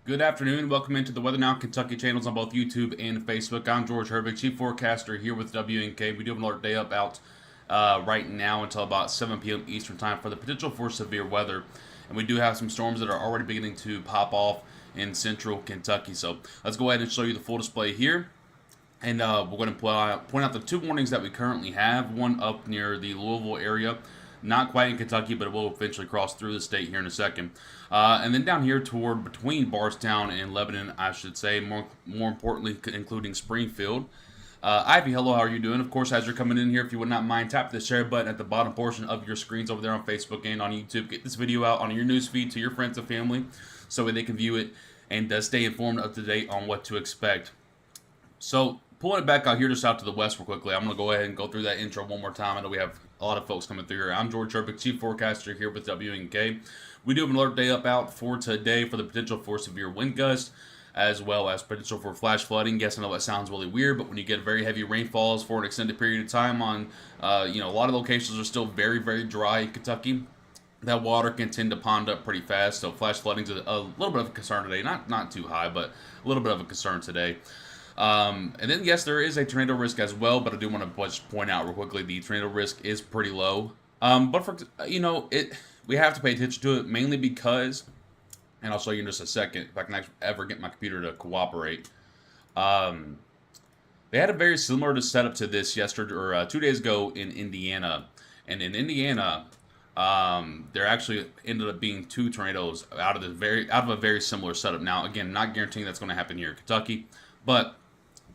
Good afternoon. Welcome into the Weather Now Kentucky channels on both YouTube and Facebook. I'm George Herbig, Chief Forecaster here with WNK. We do have an alert day up out right now until about 7 p.m. Eastern Time for the potential for severe weather. And we do have some storms that are already beginning to pop off in central Kentucky. So let's go ahead and show you the full display here. And we're going to point out the two warnings that we currently have. One up near the Louisville area. Not quite in Kentucky, but it will eventually cross through the state here in a second. And then down here toward between Bardstown and Lebanon, I should say, more importantly, including Springfield. Ivy, hello, how are you doing? Of course, as you're coming in here, if you would not mind, tap the share button at the bottom portion of your screens over there on Facebook and on YouTube. Get this video out on your newsfeed to your friends and family so they can view it and stay informed up to date on what to expect. So, pulling it back out here just out to the west real quickly, I'm going to go ahead and go through that intro one more time. I know we have a lot of folks coming through here. I'm George Herbig, Chief Forecaster here with WNK. We do have an alert day up out for today for the potential for severe wind gusts, as well as potential for flash flooding. Yes, I know that sounds really weird, but when you get very heavy rainfalls for an extended period of time on, a lot of locations are still very, very dry in Kentucky. That water can tend to pond up pretty fast, so flash flooding is a little bit of a concern today. Not too high, but a little bit of a concern today. And then, yes, there is a tornado risk as well, but I do want to just point out real quickly the tornado risk is pretty low. But for we have to pay attention to it mainly because, and I'll show you in just a second if I can actually ever get my computer to cooperate. They had a very similar setup to this yesterday or 2 days ago in Indiana, and in Indiana, there actually ended up being two tornadoes out of a very similar setup. Now, again, not guaranteeing that's going to happen here in Kentucky, but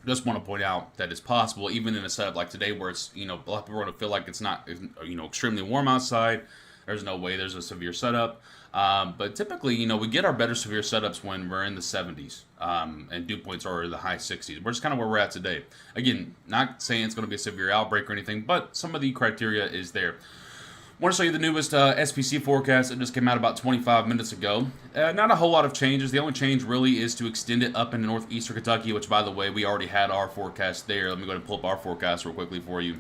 just want to point out that it's possible, even in a setup like today, where it's a lot of people are going to feel like it's not extremely warm outside. There's no way there's a severe setup, but typically we get our better severe setups when we're in the 70s, and dew points are in the high 60s. We're just kind of where we're at today. Again, not saying it's going to be a severe outbreak or anything, but some of the criteria is there. I want to show you the newest SPC forecast that just came out about 25 minutes ago. Not a whole lot of changes. The only change really is to extend it up into northeastern Kentucky, which, by the way, we already had our forecast there. Let me go ahead and pull up our forecast real quickly for you.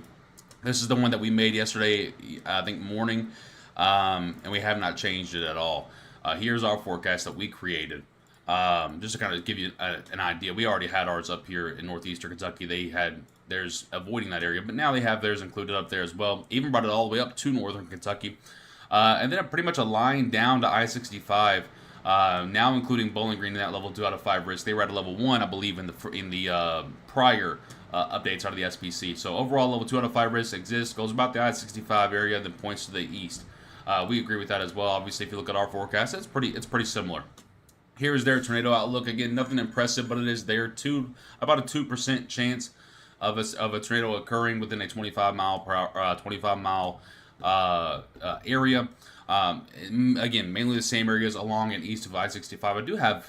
This is the one that we made yesterday, I think, morning, and we have not changed it at all. Here's our forecast that we created. Just to kind of give you an idea, we already had ours up here in northeastern Kentucky. They had theirs avoiding that area, but now they have theirs included up there as well. Even brought it all the way up to northern Kentucky. And then pretty much a line down to I-65, now including Bowling Green in that level 2 out of 5 risk. They were at a level 1, I believe, in the prior updates out of the SPC. So overall, level 2 out of 5 risk exists, goes about the I-65 area, then points to the east. We agree with that as well. Obviously, if you look at our forecast, it's pretty similar. Here is their tornado outlook. Again, nothing impressive, but it is there. About a 2% chance of a tornado occurring within a 25 mile area. Again, mainly the same areas along and east of I-65.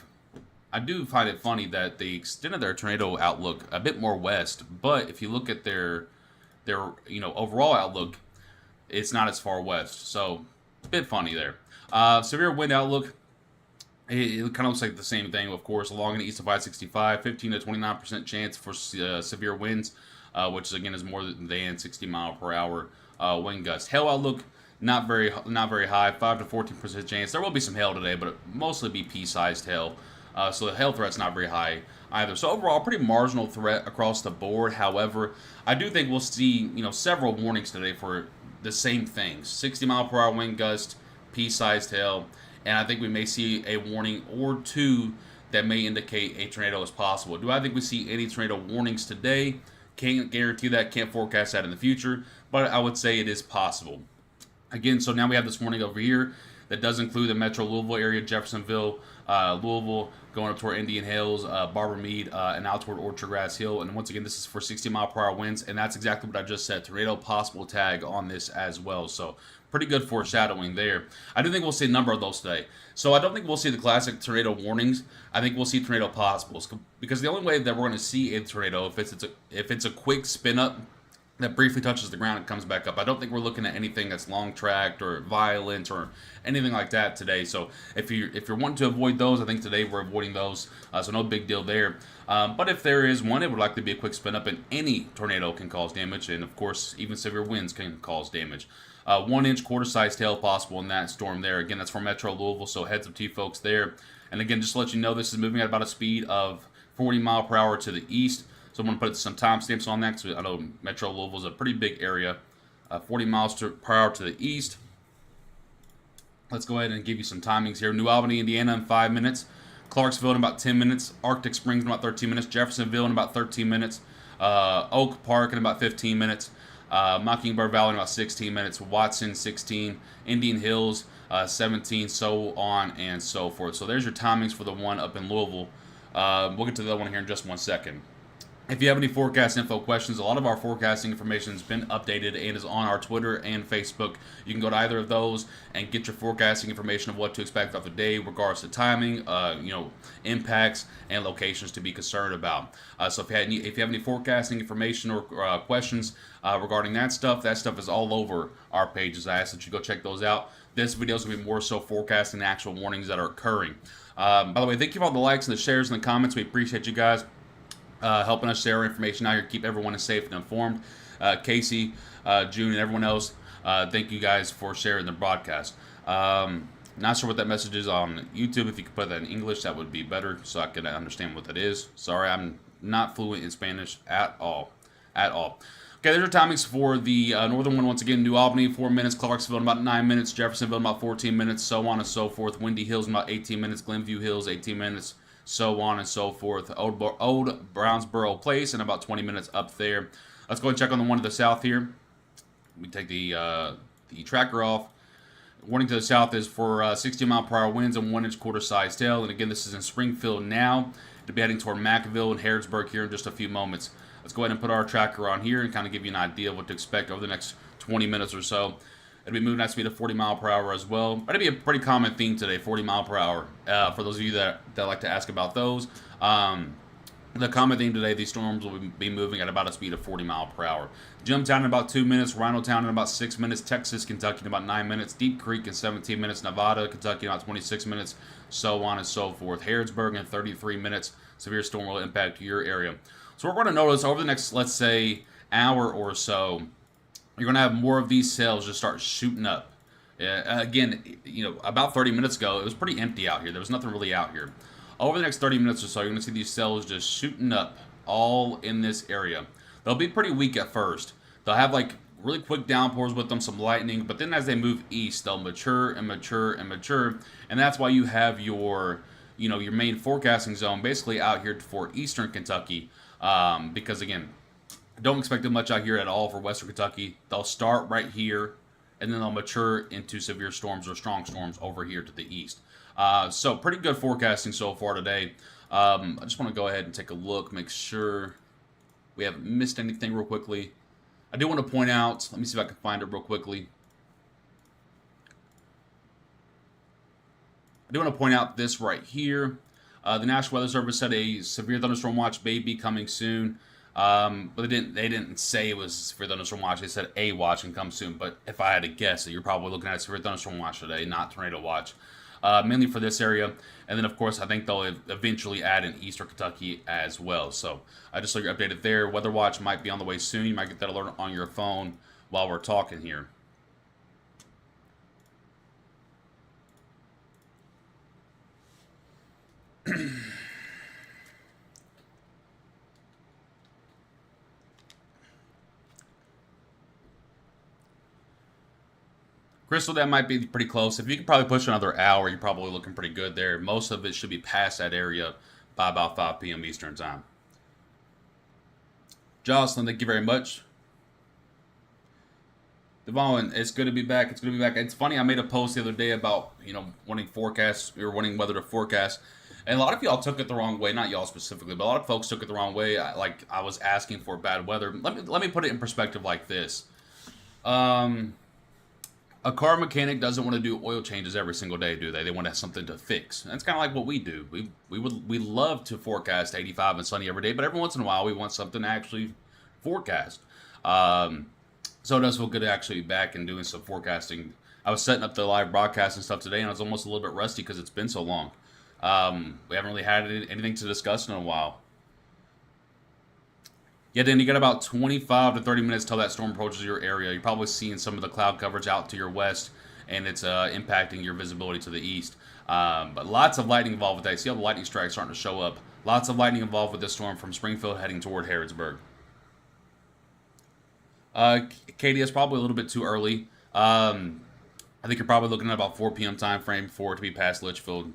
I do find it funny that they extended their tornado outlook a bit more west, but if you look at their overall outlook, it's not as far west. So a bit funny there. Severe wind outlook. It kind of looks like the same thing, of course, along the east of I-65, 15 to 29% chance for severe winds, which again is more than 60 mile per hour wind gusts. Hail outlook, not very high, 5 to 14% chance. There will be some hail today, but it'll mostly be pea-sized hail. So the hail threat's not very high either. So overall, pretty marginal threat across the board. However, I do think we'll see several warnings today for the same things: 60 mile per hour wind gust, pea-sized hail. And I think we may see a warning or two that may indicate a tornado is possible. Do I think we see any tornado warnings today? Can't guarantee that, can't forecast that in the future, but I would say it is possible. Again, so now we have this warning over here that does include the metro Louisville area, Jeffersonville, Louisville, going up toward Indian Hills, Barber Mead, and out toward Orchard Grass Hill. And once again, this is for 60 mile per hour winds, and that's exactly what I just said. Tornado possible tag on this as well. So pretty good foreshadowing there. I do think we'll see a number of those today. So I don't think we'll see the classic tornado warnings. I think we'll see tornado possibles, because the only way that we're going to see a tornado if it's a quick spin up that briefly touches the ground and comes back up. I don't think we're looking at anything that's long tracked or violent or anything like that today. So if you're wanting to avoid those, I think today we're avoiding those. So no big deal there. But if there is one, it would likely be a quick spin up, and any tornado can cause damage, and of course even severe winds can cause damage. 1-inch quarter-sized hail possible in that storm there. Again, that's for Metro Louisville, so heads up to you folks there. And again, just to let you know, this is moving at about a speed of 40 mile per hour to the east. So I'm going to put some timestamps on that because I know Metro Louisville is a pretty big area. 40 miles per hour to the east. Let's go ahead and give you some timings here. New Albany, Indiana in 5 minutes. Clarksville in about 10 minutes. Arctic Springs in about 13 minutes. Jeffersonville in about 13 minutes. Oak Park in about 15 minutes. Mockingbird Valley in about 16 minutes. Watson, 16. Indian Hills, 17. So on and so forth. So there's your timings for the one up in Louisville. We'll get to the other one here in just 1 second. If you have any forecast info questions, a lot of our forecasting information has been updated and is on our Twitter and Facebook. You can go to either of those and get your forecasting information of what to expect throughout the day, regards to timing, impacts, and locations to be concerned about. So if you have any forecasting information or questions regarding that stuff is all over our pages. I ask that you go check those out. This video is going to be more so forecasting the actual warnings that are occurring. By the way, thank you for all the likes and the shares and the comments. We appreciate you guys. Helping us share information out here, keep everyone safe and informed. Casey, June, and everyone else, thank you guys for sharing the broadcast. Not sure what that message is on YouTube. If you could put that in English, that would be better so I could understand what that is. Sorry, I'm not fluent in Spanish at all. Okay, there's your timings for the northern one. Once again, New Albany, 4 minutes. Clarksville in about 9 minutes. Jeffersonville in about 14 minutes. So on and so forth. Windy Hills in about 18 minutes. Glenview Hills, 18 minutes. So on and so forth. Old Brownsboro Place in about 20 minutes up there. Let's go and check on the one to the south here. We take the tracker off. Warning to the south is for 60 mile per hour winds and 1-inch quarter-sized hail. And again, this is in Springfield now. It'll be heading toward Macville and Harrodsburg here in just a few moments. Let's go ahead and put our tracker on here and kind of give you an idea of what to expect over the next 20 minutes or so. It'll be moving at speed of 40 mile per hour as well. That'll be a pretty common theme today, 40 mile per hour. For those of you that like to ask about those, the common theme today, these storms will be moving at about a speed of 40 mile per hour. Jumptown in about 2 minutes, Rhinotown in about 6 minutes, Texas, Kentucky in about 9 minutes, Deep Creek in 17 minutes, Nevada, Kentucky in about 26 minutes, so on and so forth. Harrodsburg in 33 minutes. Severe storm will impact your area. So we're going to notice over the next, let's say, hour or so, you're going to have more of these cells just start shooting up. Again, about 30 minutes ago, it was pretty empty out here. There was nothing really out here. Over the next 30 minutes or so, you're going to see these cells just shooting up all in this area. They'll be pretty weak at first. They'll have like really quick downpours with them, some lightning, but then as they move east, they'll mature and mature and mature. And that's why you have your main forecasting zone basically out here for eastern Kentucky. Because again, don't expect it much out here at all for western Kentucky. They'll start right here, and then they'll mature into severe storms or strong storms over here to the east. So pretty good forecasting so far today. I just want to go ahead and take a look, make sure we haven't missed anything real quickly. I do want to point out, let me see if I can find it real quickly. I do want to point out this right here. The National Weather Service said a severe thunderstorm watch may be coming soon. But they didn't say it was severe thunderstorm watch. They said a watch can come soon. But if I had to guess, you're probably looking at a severe thunderstorm watch today, not tornado watch. Mainly for this area. And then, of course, I think they'll eventually add in eastern Kentucky as well. So just so you're updated there. Weather watch might be on the way soon. You might get that alert on your phone while we're talking here. Crystal, that might be pretty close. If you could probably push another hour, you're probably looking pretty good there. Most of it should be past that area by about 5 p.m. Eastern Time. Jocelyn, thank you very much. Devon, it's good to be back. It's good to be back. It's funny, I made a post the other day about, wanting forecasts, or wanting weather to forecast. And a lot of y'all took it the wrong way. Not y'all specifically, but a lot of folks took it the wrong way. I was asking for bad weather. Let me put it in perspective like this. A car mechanic doesn't want to do oil changes every single day, do they? They want to have something to fix. And it's kind of like what we do. We love to forecast 85 and sunny every day, but every once in a while we want something to actually forecast. So it does feel good to actually be back and doing some forecasting. I was setting up the live broadcast and stuff today, and I was almost a little bit rusty because it's been so long. We haven't really had anything to discuss in a while. Yeah, then you got about 25 to 30 minutes till that storm approaches your area. You're probably seeing some of the cloud coverage out to your west, and it's impacting your visibility to the east. But lots of lightning involved with that. You see all the lightning strikes starting to show up. Lots of lightning involved with this storm from Springfield heading toward Harrodsburg. Katie, it's probably a little bit too early. I think you're probably looking at about 4 p.m. time frame for it to be past Litchfield,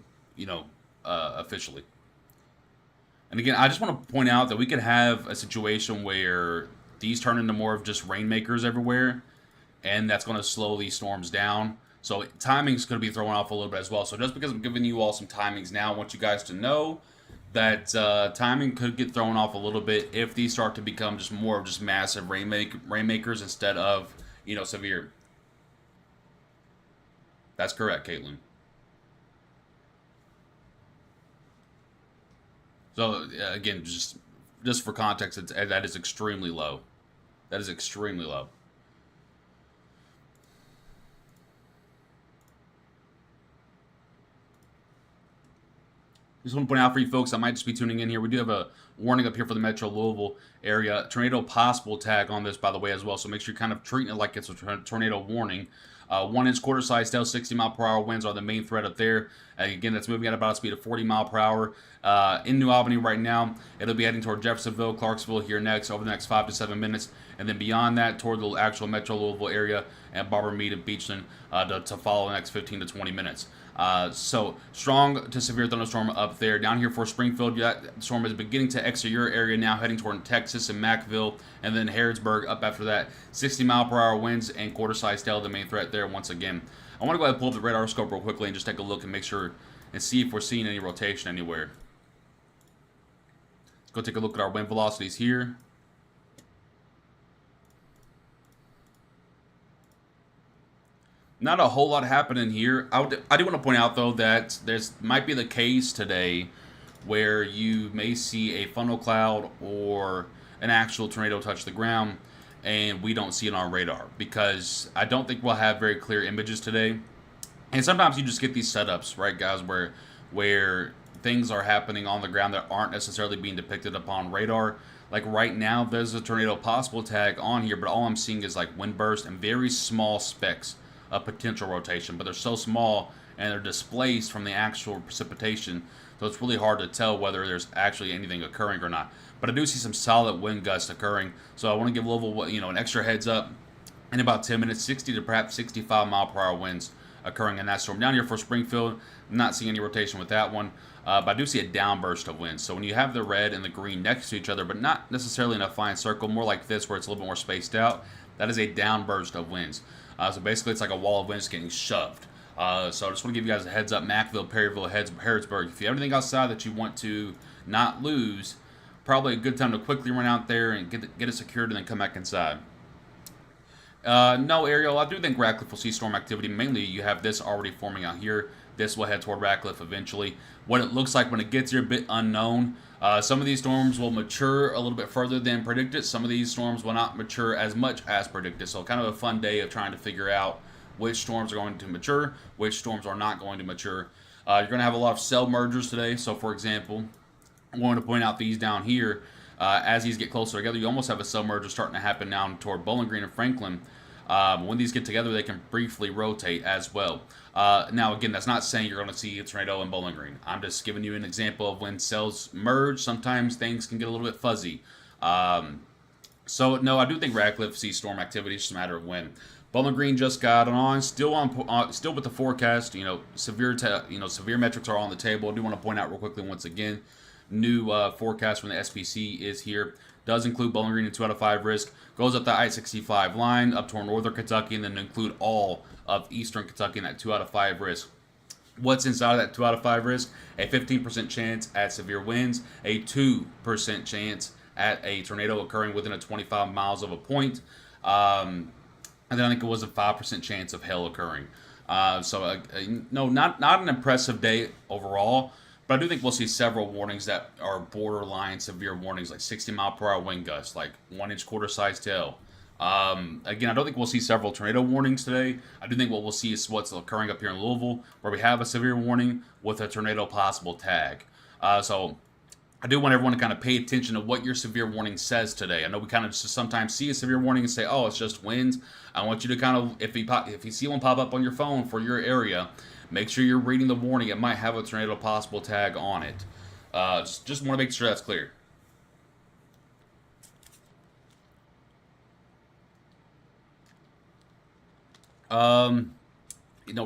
officially. And again, I just want to point out that we could have a situation where these turn into more of just rainmakers everywhere, and that's going to slow these storms down. So timing's going to be thrown off a little bit as well. So just because I'm giving you all some timings now, I want you guys to know that timing could get thrown off a little bit if these start to become just more of just massive rainmakers instead of severe. That's correct, Caitlin. So again, just for context, that is extremely low. That is extremely low. Just want to point out for you folks that might just be tuning in here, we do have a warning up here for the Metro Louisville area. Tornado possible tag on this, by the way, as well. So make sure you're kind of treating it like it's a tornado warning. 1-inch quarter size tail, 60-mile-per-hour winds are the main threat up there. Again, that's moving at about a speed of 40 mile per hour. In New Albany right now, it'll be heading toward Jeffersonville, Clarksville here next over the next 5 to 7 minutes. And then beyond that, toward the actual Metro Louisville area and Barber Mead and Beachland to follow the next 15 to 20 minutes. So strong to severe thunderstorm up there. Down here for Springfield, that storm is beginning to exit your area now, heading toward Texas and Mackville, and then Harrodsburg up after that. 60-mile-per-hour winds and quarter-size tail, the main threat there once again. I want to go ahead and pull up the radar scope real quickly and just take a look and make sure and see if we're seeing any rotation anywhere. Let's go take a look at our wind velocities here. Not a whole lot happening here. I do want to point out, though, that there's might be the case today where you may see a funnel cloud or an actual tornado touch the ground, and we don't see it on radar because I don't think we'll have very clear images today. And sometimes you just get these setups, right, guys, where things are happening on the ground that aren't necessarily being depicted upon radar. Like right now, there's a tornado possible tag on here, but all I'm seeing is like wind burst and very small specks of potential rotation, but they're so small and they're displaced from the actual precipitation, so it's really hard to tell whether there's actually anything occurring or not. But I do see some solid wind gusts occurring, so I want to give Louisville, an extra heads up. In about 10 minutes, 60 to perhaps 65 mile per hour winds occurring in that storm. Down here for Springfield, I'm not seeing any rotation with that one, but I do see a downburst of winds. So when you have the red and the green next to each other, but not necessarily in a fine circle, more like this where it's a little bit more spaced out, that is a downburst of winds. So basically, it's like a wall of winds getting shoved. So I just want to give you guys a heads up. Mackville, Perryville, Harrodsburg. If you have anything outside that you want to not lose, probably a good time to quickly run out there and get it secured and then come back inside. No, Ariel, I do think Radcliffe will see storm activity. Mainly, you have this already forming out here. This will head toward Radcliffe eventually. What it looks like when it gets here, a bit unknown. Some of these storms will mature a little bit further than predicted. Some of these storms will not mature as much as predicted. So kind of a fun day of trying to figure out which storms are going to mature, which storms are not going to mature. You're going to have a lot of cell mergers today. So, for example, I'm going to point out these down here. As these get closer together, you almost have a cell merger starting to happen down toward Bowling Green and Franklin. When these get together, they can briefly rotate as well. Now, again, that's not saying you're going to see a tornado in Bowling Green. I'm just giving you an example of when cells merge. Sometimes things can get a little bit fuzzy. So, no, I do think Radcliffe sees storm activity. It's just a matter of when. Bowling Green just got on. Still with the forecast. Severe metrics are on the table. I do want to point out real quickly once again. New forecast from the SPC is here. Does include Bowling Green in 2 out of 5 risk. Goes up the I-65 line up toward northern Kentucky and then include all of eastern Kentucky in that 2 out of 5 risk. What's inside of that 2 out of 5 risk? A 15% chance at severe winds, a 2% chance at a tornado occurring within a 25 miles of a point, and then I think it was a 5% chance of hail occurring. No, not an impressive day overall. But I do think we'll see several warnings that are borderline severe warnings, like 60 mile per hour wind gusts, like 1-inch quarter size tail. Again, I don't think we'll see several tornado warnings today. I do think what we'll see is what's occurring up here in Louisville, where we have a severe warning with a tornado possible tag. So I do want everyone to kind of pay attention to what your severe warning says today. I know we kind of just sometimes see a severe warning and say, "Oh, it's just winds." I want you to kind of, if you see one pop up on your phone for your area, make sure you're reading the warning. It might have a tornado possible tag on it. Just want to make sure that's clear.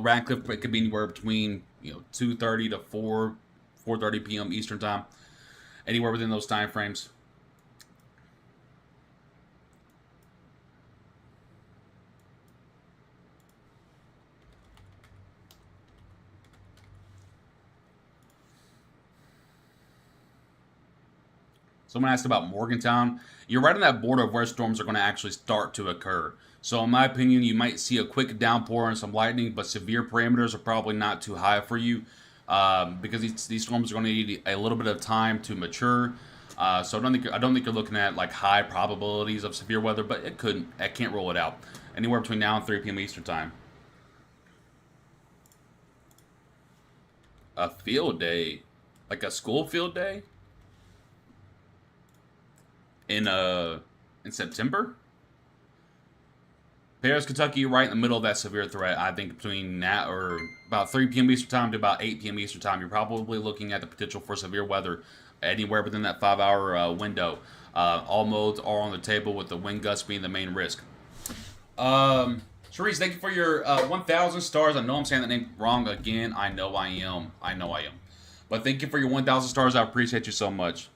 Radcliffe, it could be anywhere between 2:30 to 4:30 p.m. Eastern time, anywhere within those time frames. Someone asked about Morgantown. You're right on that border of where storms are going to actually start to occur. So, in my opinion, you might see a quick downpour and some lightning, but severe parameters are probably not too high for you because these storms are going to need a little bit of time to mature. So, I don't think you're looking at like high probabilities of severe weather, but I can't rule it out. Anywhere between now and 3 p.m. Eastern time. A field day, like a school field day. In September. Paris, Kentucky, right in the middle of that severe threat. I think between now or about 3 p.m. Eastern time to about 8 p.m. Eastern time, you're probably looking at the potential for severe weather anywhere within that 5-hour window. All modes are on the table with the wind gusts being the main risk. Sharice, thank you for your 1,000 stars. I know I'm saying that name wrong again. I know I am. But thank you for your 1,000 stars. I appreciate you so much.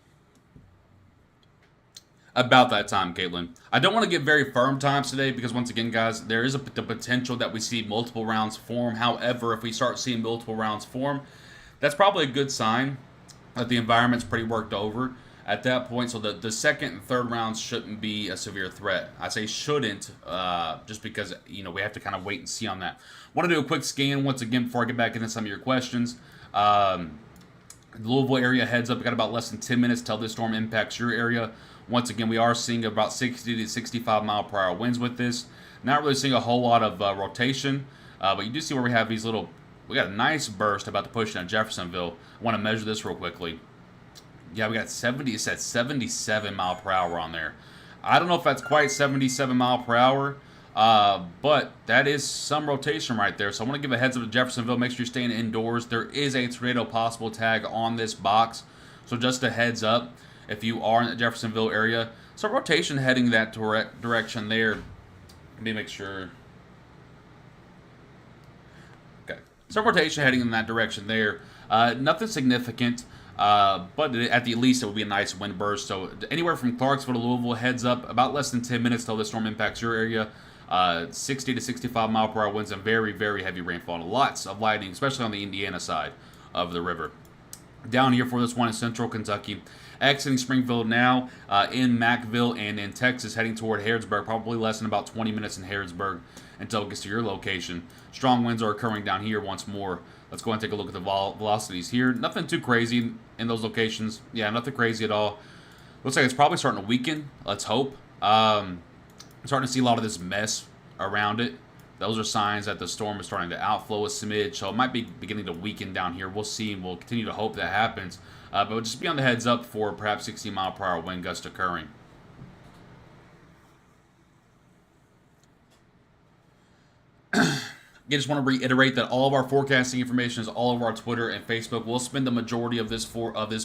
About that time, Caitlin. I don't want to give very firm times today because, once again, guys, there is the potential that we see multiple rounds form. However, if we start seeing multiple rounds form, that's probably a good sign that the environment's pretty worked over at that point. So the second and third rounds shouldn't be a severe threat. I say shouldn't just because, we have to kind of wait and see on that. Want to do a quick scan once again before I get back into some of your questions. The Louisville area heads up. We got about less than 10 minutes till this storm impacts your area. Once again, we are seeing about 60 to 65 mile per hour winds with this. Not really seeing a whole lot of rotation, but you do see where we have these little. We got a nice burst about to push in Jeffersonville. I want to measure this real quickly. Yeah, we got 70. It said 77 mile per hour on there. I don't know if that's quite 77 mile per hour, but that is some rotation right there. So I want to give a heads up to Jeffersonville. Make sure you're staying indoors. There is a tornado possible tag on this box, so just a heads up. If you are in the Jeffersonville area, so rotation heading that direction there. Let me make sure. Okay, so rotation heading in that direction there. Nothing significant, but at the least it will be a nice wind burst. So anywhere from Clarksville to Louisville, heads up. About less than 10 minutes till this storm impacts your area. 60 to 65 mile per hour winds and very, very heavy rainfall. And lots of lightning, especially on the Indiana side of the river. Down here for this one in central Kentucky. Exiting Springfield now, in Mackville and in Texas, heading toward Harrodsburg. Probably less than about 20 minutes in Harrodsburg until it gets to your location. Strong winds are occurring down here once more. Let's go and take a look at the velocities here. Nothing too crazy in those locations. Yeah, nothing crazy at all. Looks like it's probably starting to weaken. Let's hope. I'm starting to see a lot of this mess around it. Those are signs that the storm is starting to outflow a smidge, so it might be beginning to weaken down here. We'll see, and we'll continue to hope that happens. But we'll just be on the heads up for perhaps 60 mile per hour wind gust occurring. I just want to reiterate that all of our forecasting information is all over our Twitter and Facebook. We'll spend the majority of this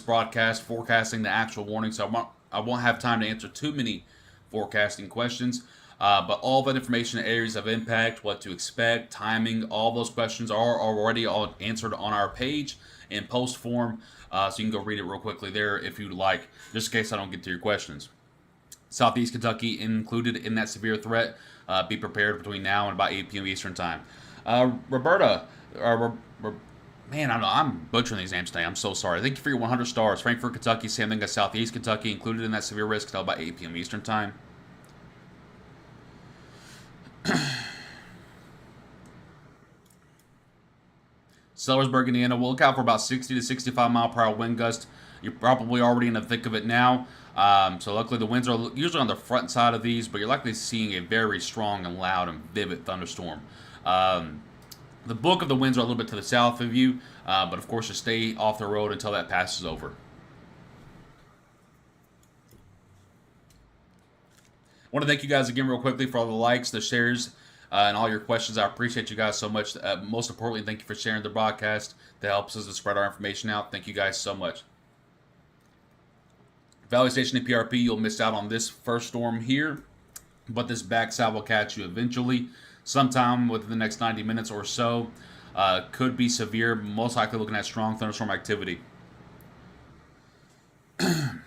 broadcast forecasting the actual warning, so I won't have time to answer too many forecasting questions. But all that information, areas of impact, what to expect, timing, all those questions are already all answered on our page in post form. So you can go read it real quickly there if you'd like, just in case I don't get to your questions. Southeast Kentucky included in that severe threat. Be prepared between now and about 8 p.m. Eastern time. Roberta, man, I'm butchering these names today. I'm so sorry. Thank you for your 100 stars. Frankfort, Kentucky, same thing as Southeast Kentucky, included in that severe risk until about 8 p.m. Eastern time. Sellersburg, Indiana, we'll look out for about 60 to 65 mile per hour wind gust. You're probably already in the thick of it now. So luckily the winds are usually on the front side of these, but you're likely seeing a very strong and loud and vivid thunderstorm. The bulk of the winds are a little bit to the south of you, but of course just stay off the road until that passes over. Want to thank you guys again real quickly for all the likes, the shares, and all your questions. I appreciate you guys so much. Most importantly, thank you for sharing the broadcast. That helps us to spread our information out. Thank you guys so much. Valley Station and PRP, you'll miss out on this first storm here, but this backside will catch you eventually, sometime within the next 90 minutes or so. Could be severe, most likely looking at strong thunderstorm activity. I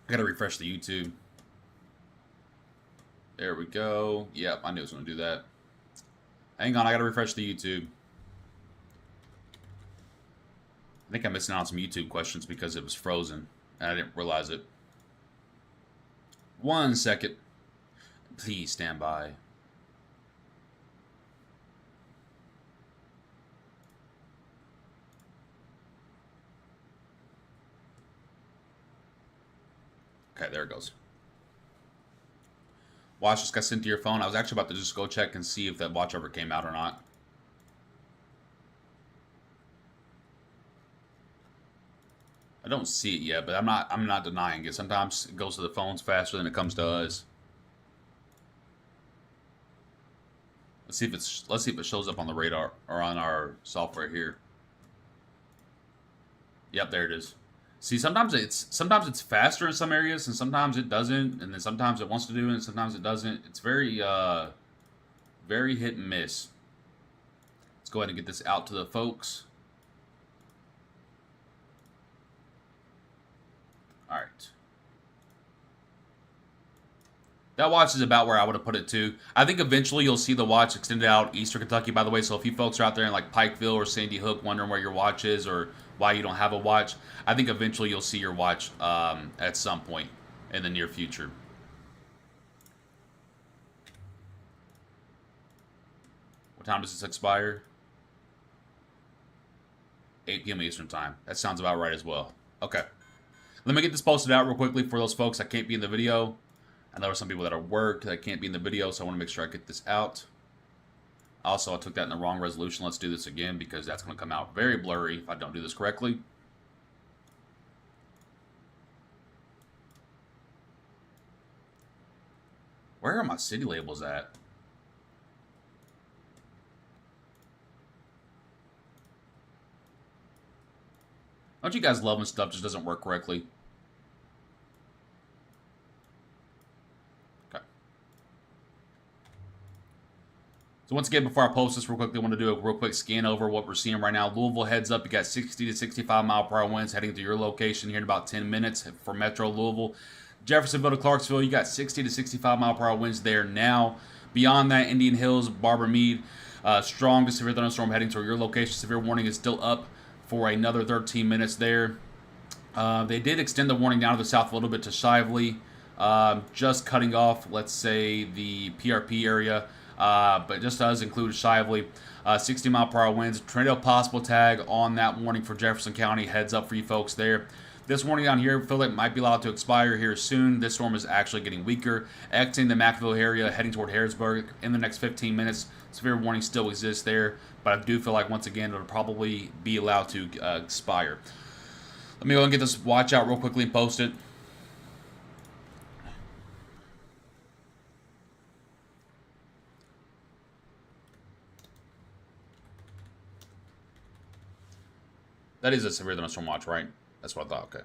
gotta refresh the YouTube. There we go. Yep, I knew it was gonna do that. Hang on, I gotta refresh the YouTube. I think I'm missing out on some YouTube questions because it was frozen, and I didn't realize it. 1 second. Please stand by. Okay, there it goes. Watch just got sent to your phone. I was actually about to just go check and see if that watch ever came out or not. I don't see it yet, but I'm not denying it. Sometimes it goes to the phones faster than it comes to us. Let's see if it shows up on the radar or on our software here. Yep, there it is. See, sometimes it's faster in some areas, and sometimes it doesn't, and then sometimes it wants to do it, and sometimes it doesn't. It's very very hit and miss. Let's go ahead and get this out to the folks. All right. That watch is about where I would have put it too. I think eventually you'll see the watch extended out Eastern Kentucky, by the way. So if you folks are out there in like Pikeville or Sandy Hook wondering where your watch is or why you don't have a watch, I think eventually you'll see your watch at some point in the near future. What time does this expire? 8 p.m. Eastern time. That sounds about right as well. Okay. Let me get this posted out real quickly for those folks that can't be in the video. I know there are some people that are work that can't be in the video, so I want to make sure I get this out. Also, I took that in the wrong resolution. Let's do this again because that's going to come out very blurry if I don't do this correctly. Where are my city labels at? Don't you guys love when stuff just doesn't work correctly? So once again, before I post this real quickly, I want to do a real quick scan over what we're seeing right now. Louisville heads up. You got 60 to 65 mile per hour winds heading to your location here in about 10 minutes for Metro Louisville. Jeffersonville to Clarksville, you got 60 to 65 mile per hour winds there now. Beyond that, Indian Hills, Barber Mead, strong to severe thunderstorm heading to your location. Severe warning is still up for another 13 minutes there. They did extend the warning down to the south a little bit to Shively, just cutting off, let's say, the PRP area. But just does include Shively. 60 mile per hour winds. Tornado possible tag on that warning for Jefferson County. Heads up for you folks there. This warning down here, I feel like might be allowed to expire here soon. This storm is actually getting weaker. Exiting the McAville area, heading toward Harrisburg in the next 15 minutes. Severe warning still exists there, but I do feel like once again it'll probably be allowed to expire. Let me go and get this watch out real quickly and post it. That is a severe thunderstorm watch, right? That's what I thought. Okay.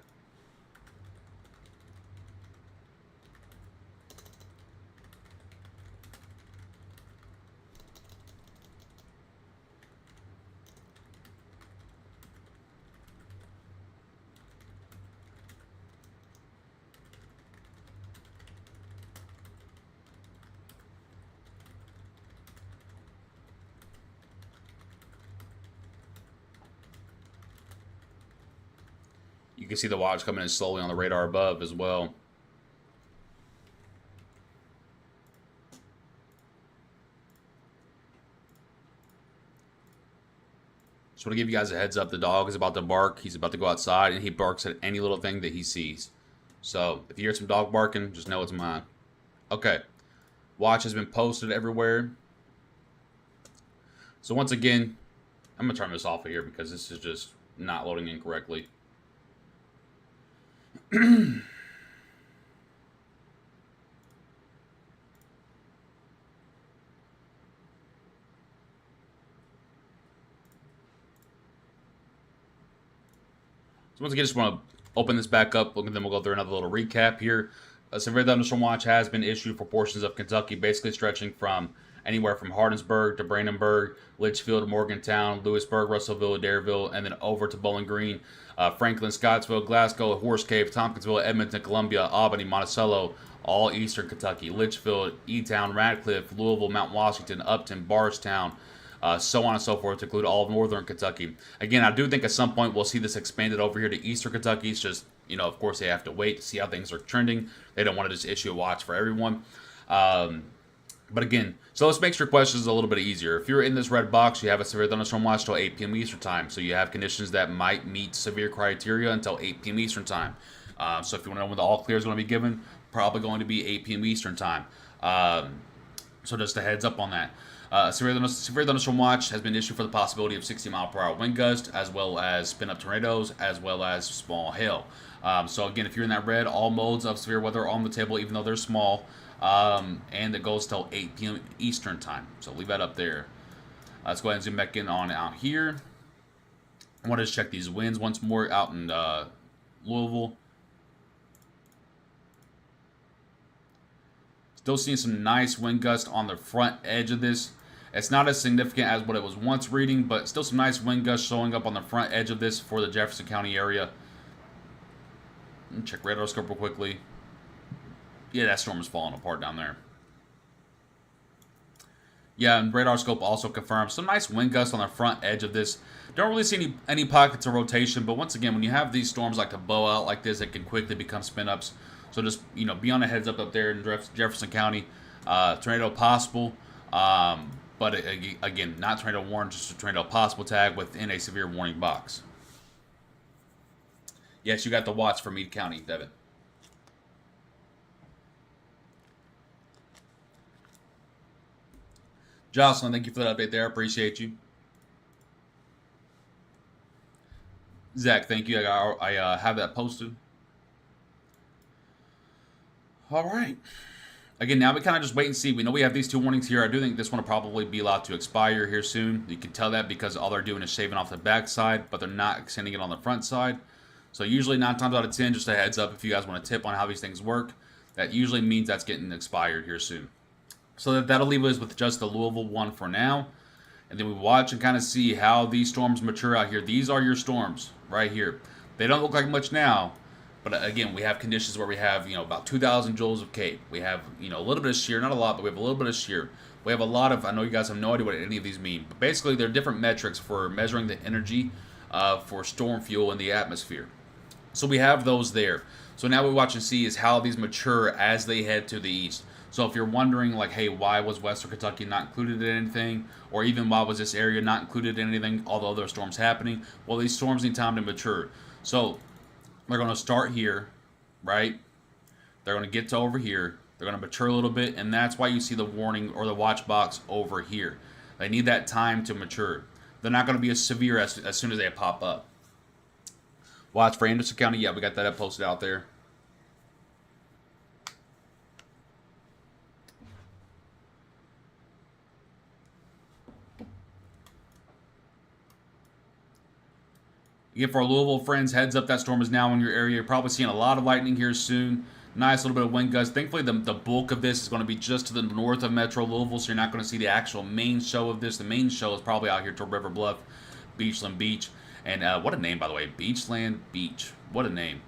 You can see the watch coming in slowly on the radar above as well. Just want to give you guys a heads up. The dog is about to bark. He's about to go outside, and he barks at any little thing that he sees. So if you hear some dog barking, just know it's mine. Okay. Watch has been posted everywhere. So once again, I'm going to turn this off of here because this is just not loading in correctly. So once again, just want to open this back up, and then we'll go through another little recap here. A severe thunderstorm watch has been issued for portions of Kentucky, basically stretching from anywhere from Hardinsburg to Brandenburg, Litchfield, Morgantown, Lewisburg, Russellville, Dareville, and then over to Bowling Green, Franklin, Scottsville, Glasgow, Horse Cave, Tompkinsville, Edmonton, Columbia, Albany, Monticello, all eastern Kentucky, Litchfield, E-Town, Radcliffe, Louisville, Mount Washington, Upton, Bardstown, so on and so forth, to include all of northern Kentucky. Again, I do think at some point we'll see this expanded over here to eastern Kentucky. It's just, of course, they have to wait to see how things are trending. They don't want to just issue a watch for everyone. But again, so let's make your questions a little bit easier. If you're in this red box, you have a severe thunderstorm watch till 8 p.m. Eastern time. So you have conditions that might meet severe criteria until 8 p.m. Eastern time. So if you want to know when the all clear is going to be given, probably going to be 8 p.m. Eastern time. So just a heads up on that. Severe thunderstorm watch has been issued for the possibility of 60-mile-per-hour wind gust, as well as spin-up tornadoes, as well as small hail. So again, if you're in that red, all modes of severe weather are on the table, even though they're small, and it goes till 8 p.m. Eastern time. So leave that up there. Let's go ahead and zoom back in on out here. I want to just check these winds once more out in Louisville. Still seeing some nice wind gusts on the front edge of this. It's not as significant as what it was once reading, but still some nice wind gusts showing up on the front edge of this for the Jefferson County area. Let me check radar scope real quickly. Yeah, that storm is falling apart down there. Yeah, and radar scope also confirms some nice wind gusts on the front edge of this. Don't really see any pockets of rotation, but once again, when you have these storms like to bow out like this, it can quickly become spin-ups. So just, be on the heads up there in Jefferson County. Tornado possible, but again, not tornado warned, just a tornado possible tag within a severe warning box. Yes, you got the watch for Meade County, Devin. Jocelyn, thank you for that update there. I appreciate you. Zach, thank you. I have that posted. All right. Again, now we kind of just wait and see. We know we have these two warnings here. I do think this one will probably be allowed to expire here soon. You can tell that because all they're doing is shaving off the back side, but they're not extending it on the front side. So usually 9 times out of 10, just a heads up if you guys want to tip on how these things work, that usually means that's getting expired here soon. So that'll leave us with just the Louisville one for now. And then we watch and kind of see how these storms mature out here. These are your storms right here. They don't look like much now. But again, we have conditions where we have, about 2,000 joules of Cape. We have, a little bit of shear, not a lot, but we have a little bit of shear. We have a lot of, I know you guys have no idea what any of these mean, but basically they're different metrics for measuring the energy for storm fuel in the atmosphere. So we have those there. So now what we watch and see is how these mature as they head to the east. So if you're wondering, like, hey, why was Western Kentucky not included in anything? Or even why was this area not included in anything, although there are storms happening? Well, these storms need time to mature. So they're going to start here, right? They're going to get to over here. They're going to mature a little bit, and that's why you see the warning or the watch box over here. They need that time to mature. They're not going to be as severe as soon as they pop up. Watch for Anderson County. Yeah, we got that posted out there. Again, for our Louisville friends, heads up, that storm is now in your area. You're probably seeing a lot of lightning here soon. Nice little bit of wind gusts. Thankfully, the bulk of this is going to be just to the north of Metro Louisville, so you're not going to see the actual main show of this. The main show is probably out here to River Bluff, Beachland Beach. And what a name, by the way. Beachland Beach. What a name.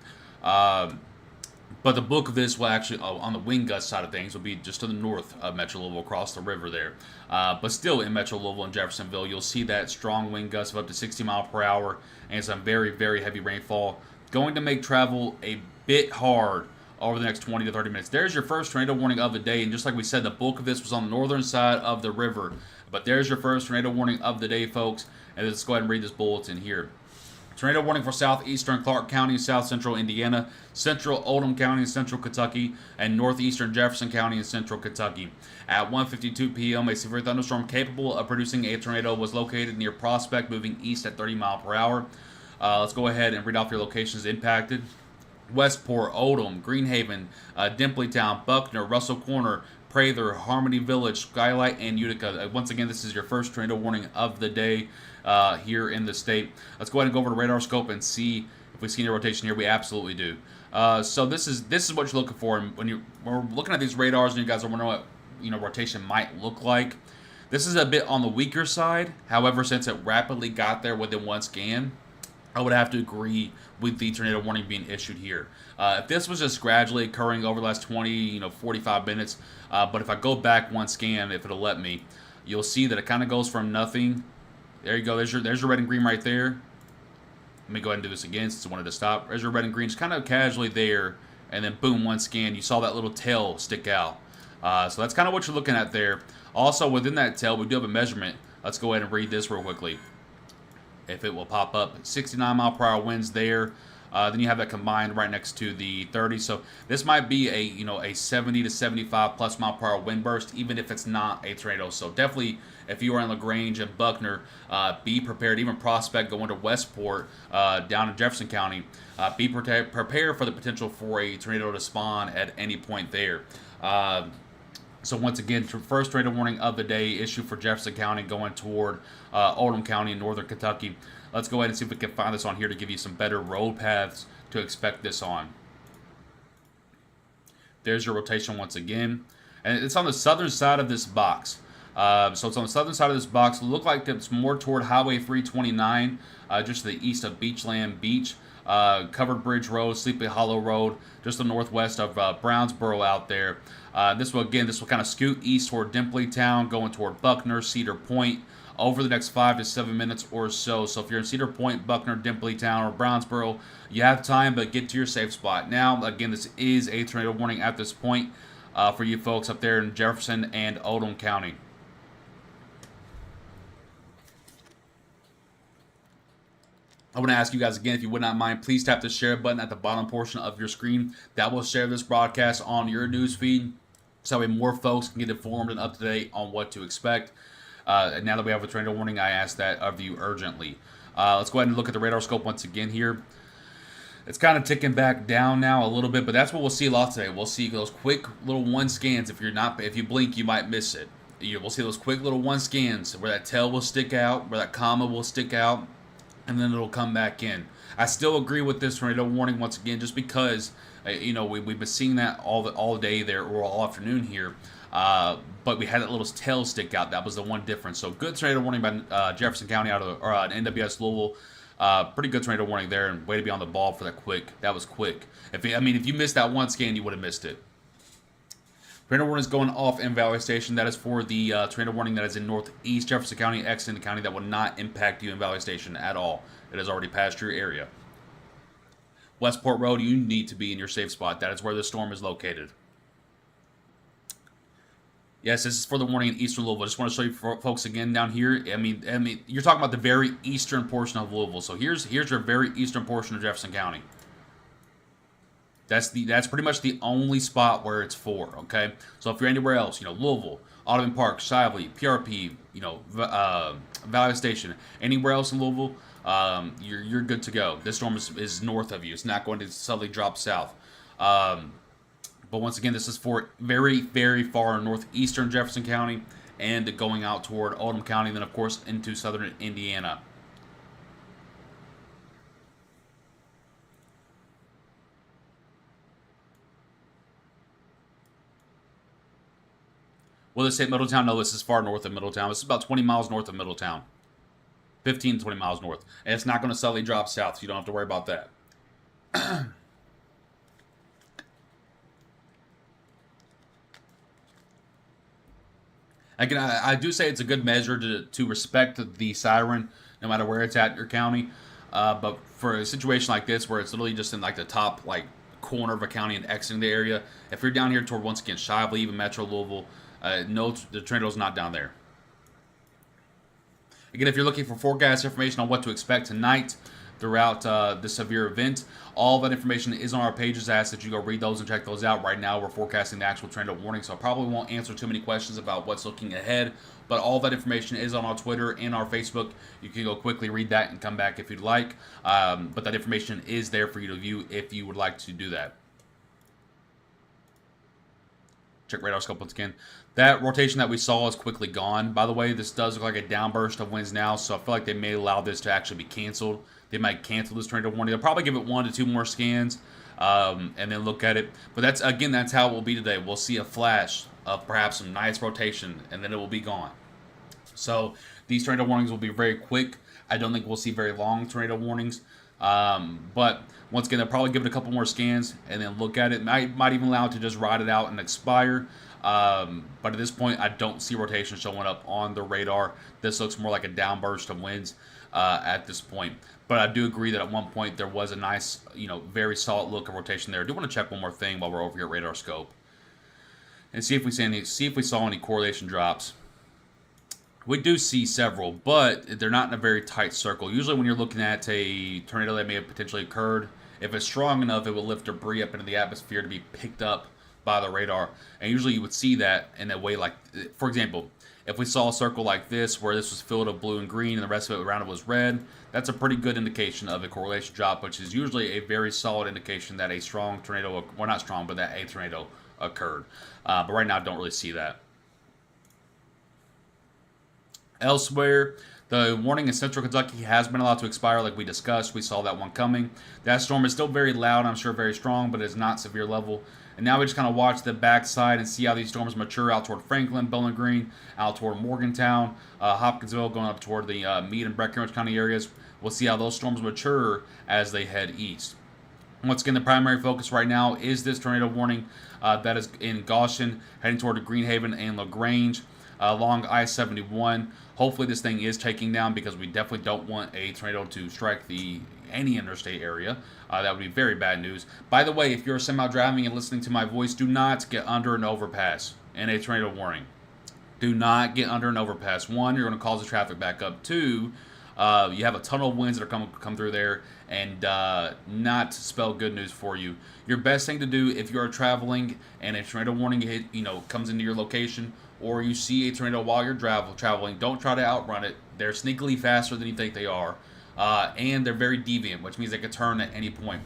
But the bulk of this will actually, on the wind gust side of things, will be just to the north of Metro Louisville, across the river there. But still in Metro Louisville and Jeffersonville, you'll see that strong wind gust of up to 60 miles per hour and some very, very heavy rainfall. Going to make travel a bit hard over the next 20 to 30 minutes. There's your first tornado warning of the day. And just like we said, the bulk of this was on the northern side of the river. But there's your first tornado warning of the day, folks. And let's go ahead and read this bulletin here. Tornado warning for southeastern Clark County, south central Indiana, central Oldham County, central Kentucky, and northeastern Jefferson County and central Kentucky. At 1:52 p.m., a severe thunderstorm capable of producing a tornado was located near Prospect, moving east at 30 miles per hour. Let's go ahead and read off your locations impacted. Westport, Oldham, Greenhaven, Dimpleytown, Buckner, Russell Corner, Prather, Harmony Village, Skylight, and Utica. Once again, this is your first tornado warning of the day here in the state. Let's go ahead and go over to radar scope and see if we see any rotation here. We absolutely do. So this is what you're looking for when we're looking at these radars, and you guys are wondering what rotation might look like. This is a bit on the weaker side. However, since it rapidly got there within one scan, I would have to agree with the tornado warning being issued here. If this was just gradually occurring over the last 20, 45 minutes, but if I go back one scan, if it'll let me, you'll see that it kind of goes from nothing. There you go. There's your red and green right there. Let me go ahead and do this again since I wanted to stop. There's your red and green, just kind of casually there, and then boom, one scan. You saw that little tail stick out. So that's kind of what you're looking at there. Also, within that tail, we do have a measurement. Let's go ahead and read this real quickly. If it will pop up, 69 mile per hour winds there. Then you have that combined right next to the 30. So this might be a 70 to 75 plus mile per hour wind burst, even if it's not a tornado. So definitely, if you are in LaGrange and Buckner, be prepared. Even Prospect going to Westport down in Jefferson County, be prepared for the potential for a tornado to spawn at any point there. So once again, first tornado warning of the day issued for Jefferson County going toward Oldham County in northern Kentucky. Let's go ahead and see if we can find this on here to give you some better road paths to expect this on. There's your rotation once again. And it's on the southern side of this box. So it's on the southern side of this box. It'll look like it's more toward Highway 329, just to the east of Beachland Beach. Covered Bridge Road, Sleepy Hollow Road, just the northwest of Brownsboro out there. This will kind of scoot east toward Dimpleytown, going toward Buckner, Cedar Point, over the next 5 to 7 minutes or so. So if you're in Cedar Point, Buckner, Dimpleytown, or Brownsboro, you have time, but get to your safe spot. Now, again, this is a tornado warning at this point for you folks up there in Jefferson and Oldham County. I want to ask you guys again, if you would not mind, please tap the share button at the bottom portion of your screen. That will share this broadcast on your news feed, so that way more folks can get informed and up to date on what to expect. And now that we have a tornado warning, I ask that of you urgently. Let's go ahead and look at the radar scope once again here. It's kind of ticking back down now a little bit, but that's what we'll see a lot today. We'll see those quick little one scans. If you blink, you might miss it. We'll see those quick little one scans where that tail will stick out, where that comma will stick out, and then it'll come back in. I still agree with this tornado warning once again, just because we've been seeing that all day there, or all afternoon here. But we had that little tail stick out. That was the one difference. So good tornado warning by Jefferson County out of NWS Louisville. Pretty good tornado warning there, and way to be on the ball for that quick. That was quick. If you missed that one scan, you would have missed it. Tornado warning is going off in Valley Station. That is for the tornado warning that is in northeast Jefferson County, Exton County. That will not impact you in Valley Station at all. It has already passed your area. Westport Road, you need to be in your safe spot. That is where the storm is located. Yes, this is for the warning in eastern Louisville. I just want to show you folks again down here. I mean, you're talking about the very eastern portion of Louisville. So here's your very eastern portion of Jefferson County. That's pretty much the only spot where it's for, okay? So if you're anywhere else, Louisville, Audubon Park, Shively, PRP, Valley Station, anywhere else in Louisville, you're good to go. This storm is north of you. It's not going to suddenly drop south. But once again, this is for very, very far northeastern Jefferson County and going out toward Oldham County, and then, of course, into southern Indiana. Will this hit Middletown? No, this is far north of Middletown. This is about 20 miles north of Middletown. 15 to 20 miles north. And it's not going to suddenly drop south, so you don't have to worry about that. Again, I do say it's a good measure to respect the siren, no matter where it's at in your county. But for a situation like this, where it's literally just in the top corner of a county and exiting the area, if you're down here toward, once again, Shively, even Metro Louisville, no, the tornado's not down there. Again, if you're looking for forecast information on what to expect tonight throughout the severe event, all that information is on our pages. I ask that you go read those and check those out. Right now, we're forecasting the actual tornado warning, so I probably won't answer too many questions about what's looking ahead, but all that information is on our Twitter and our Facebook. You can go quickly read that and come back if you'd like, but that information is there for you to view if you would like to do that. check radar scope once again. That rotation that we saw is quickly gone, by the way. This does look like a downburst of winds now, so I feel like they may allow this to actually be canceled. They might cancel this tornado warning. They'll probably give it 1 to 2 more scans and then look at it. But that's how it will be today. We'll see a flash of perhaps some nice rotation, and then it will be gone. So these tornado warnings will be very quick. I don't think we'll see very long tornado warnings. But once again, they'll probably give it a couple more scans and then look at it. Might even allow it to just ride it out and expire. But at this point, I don't see rotation showing up on the radar. This looks more like a downburst of winds at this point. But I do agree that at one point there was a nice, very solid look of rotation there. I do want to check one more thing while we're over here at radar scope and see if we saw any correlation drops. We do see several, but they're not in a very tight circle. Usually when you're looking at a tornado that may have potentially occurred, if it's strong enough, it will lift debris up into the atmosphere to be picked up by the radar. And usually you would see that in a way like, for example, if we saw a circle like this where this was filled with blue and green and the rest of it around it was red, that's a pretty good indication of a correlation drop, which is usually a very solid indication that a strong tornado, well not strong, but that a tornado occurred. But right now I don't really see that. Elsewhere, the warning in central Kentucky has been allowed to expire like we discussed. We saw that one coming. That storm is still very loud, I'm sure very strong, but it is not severe level. And now we just kind of watch the backside and see how these storms mature out toward Franklin, Bowling Green, out toward Morgantown, Hopkinsville, going up toward the Meade and Breckinridge County areas. We'll see how those storms mature as they head east. Once again, the primary focus right now is this tornado warning that is in Goshen, heading toward Greenhaven and LaGrange. Along I-71. Hopefully this thing is taking down because we definitely don't want a tornado to strike any interstate area. That would be very bad news. By the way, if you're semi driving and listening to my voice, do not get under an overpass in a tornado warning. Do not get under an overpass. One, you're going to cause the traffic back up. Two, you have a ton of winds that are come through there and not spell good news for you. Your best thing to do if you are traveling and a tornado warning comes into your location, or you see a tornado while you're traveling, don't try to outrun it. They're sneakily faster than you think they are, and they're very deviant, which means they could turn at any point.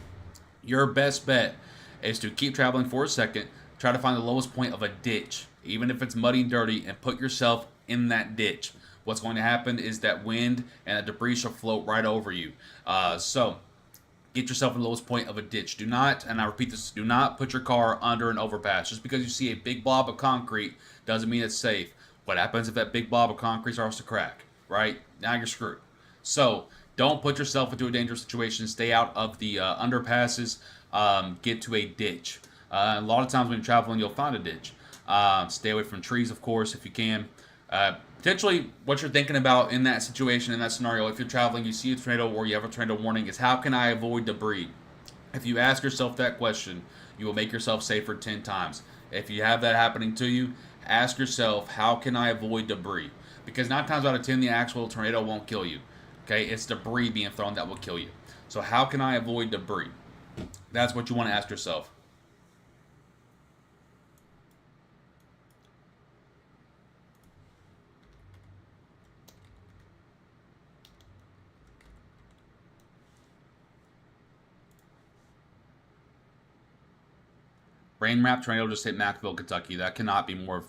Your best bet is to keep traveling for a second, try to find the lowest point of a ditch, even if it's muddy and dirty, and put yourself in that ditch. What's going to happen is that wind and that debris shall float right over you. So get yourself in the lowest point of a ditch. Do not, and I repeat this, do not put your car under an overpass. Just because you see a big blob of concrete doesn't mean it's safe. What happens if that big blob of concrete starts to crack, right? Now you're screwed. So don't put yourself into a dangerous situation. Stay out of the underpasses. Get to a ditch. A lot of times when you're traveling, you'll find a ditch. Stay away from trees, of course, if you can. Potentially, what you're thinking about in that situation, in that scenario, if you're traveling, you see a tornado or you have a tornado warning, is how can I avoid debris? If you ask yourself that question, you will make yourself safer 10 times. If you have that happening to you, ask yourself, how can I avoid debris? Because 9 times out of 10, the actual tornado won't kill you. Okay, it's debris being thrown that will kill you. So how can I avoid debris? That's what you want to ask yourself. Rain wrap tornado just hit Macville, Kentucky. That cannot be more,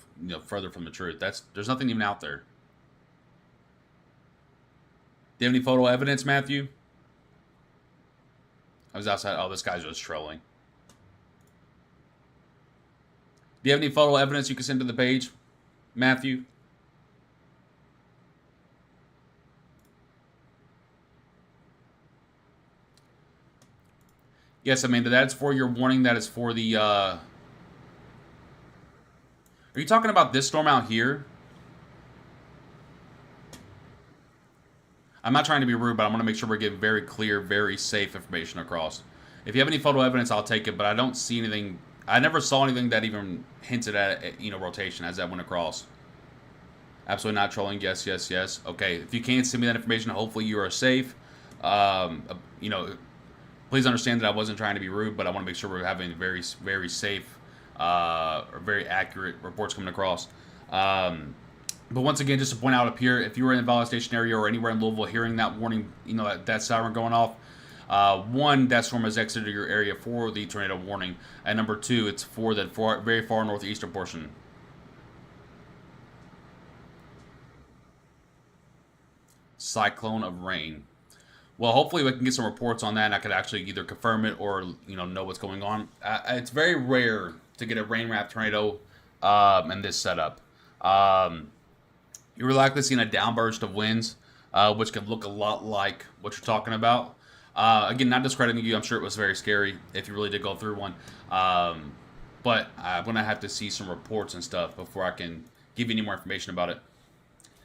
further from the truth. There's nothing even out there. Do you have any photo evidence, Matthew? I was outside. Oh, this guy's just trolling. Do you have any photo evidence you can send to the page, Matthew? Yes, Amanda, that's for your warning. That is for the, Are you talking about this storm out here? I'm not trying to be rude, but I want to make sure we're getting very clear, very safe information across. If you have any photo evidence, I'll take it, but I don't see anything. I never saw anything that even hinted at, rotation as that went across. Absolutely not trolling. Yes, yes, yes. Okay, if you can't send me that information, hopefully you are safe. Please understand that I wasn't trying to be rude, but I want to make sure we're having very, very safe or very accurate reports coming across. But once again, just to point out up here, if you were in the Valley Station area or anywhere in Louisville hearing that warning, that siren going off, One, that storm has exited your area for the tornado warning, and number two, it's for the very far northeastern portion. Cyclone of rain. Well, hopefully we can get some reports on that, and I could actually either confirm it or know what's going on. It's very rare to get a rain-wrapped tornado in this setup. You're likely seeing a downburst of winds, which could look a lot like what you're talking about. Again, not discrediting you. I'm sure it was very scary if you really did go through one. But I'm going to have to see some reports and stuff before I can give you any more information about it.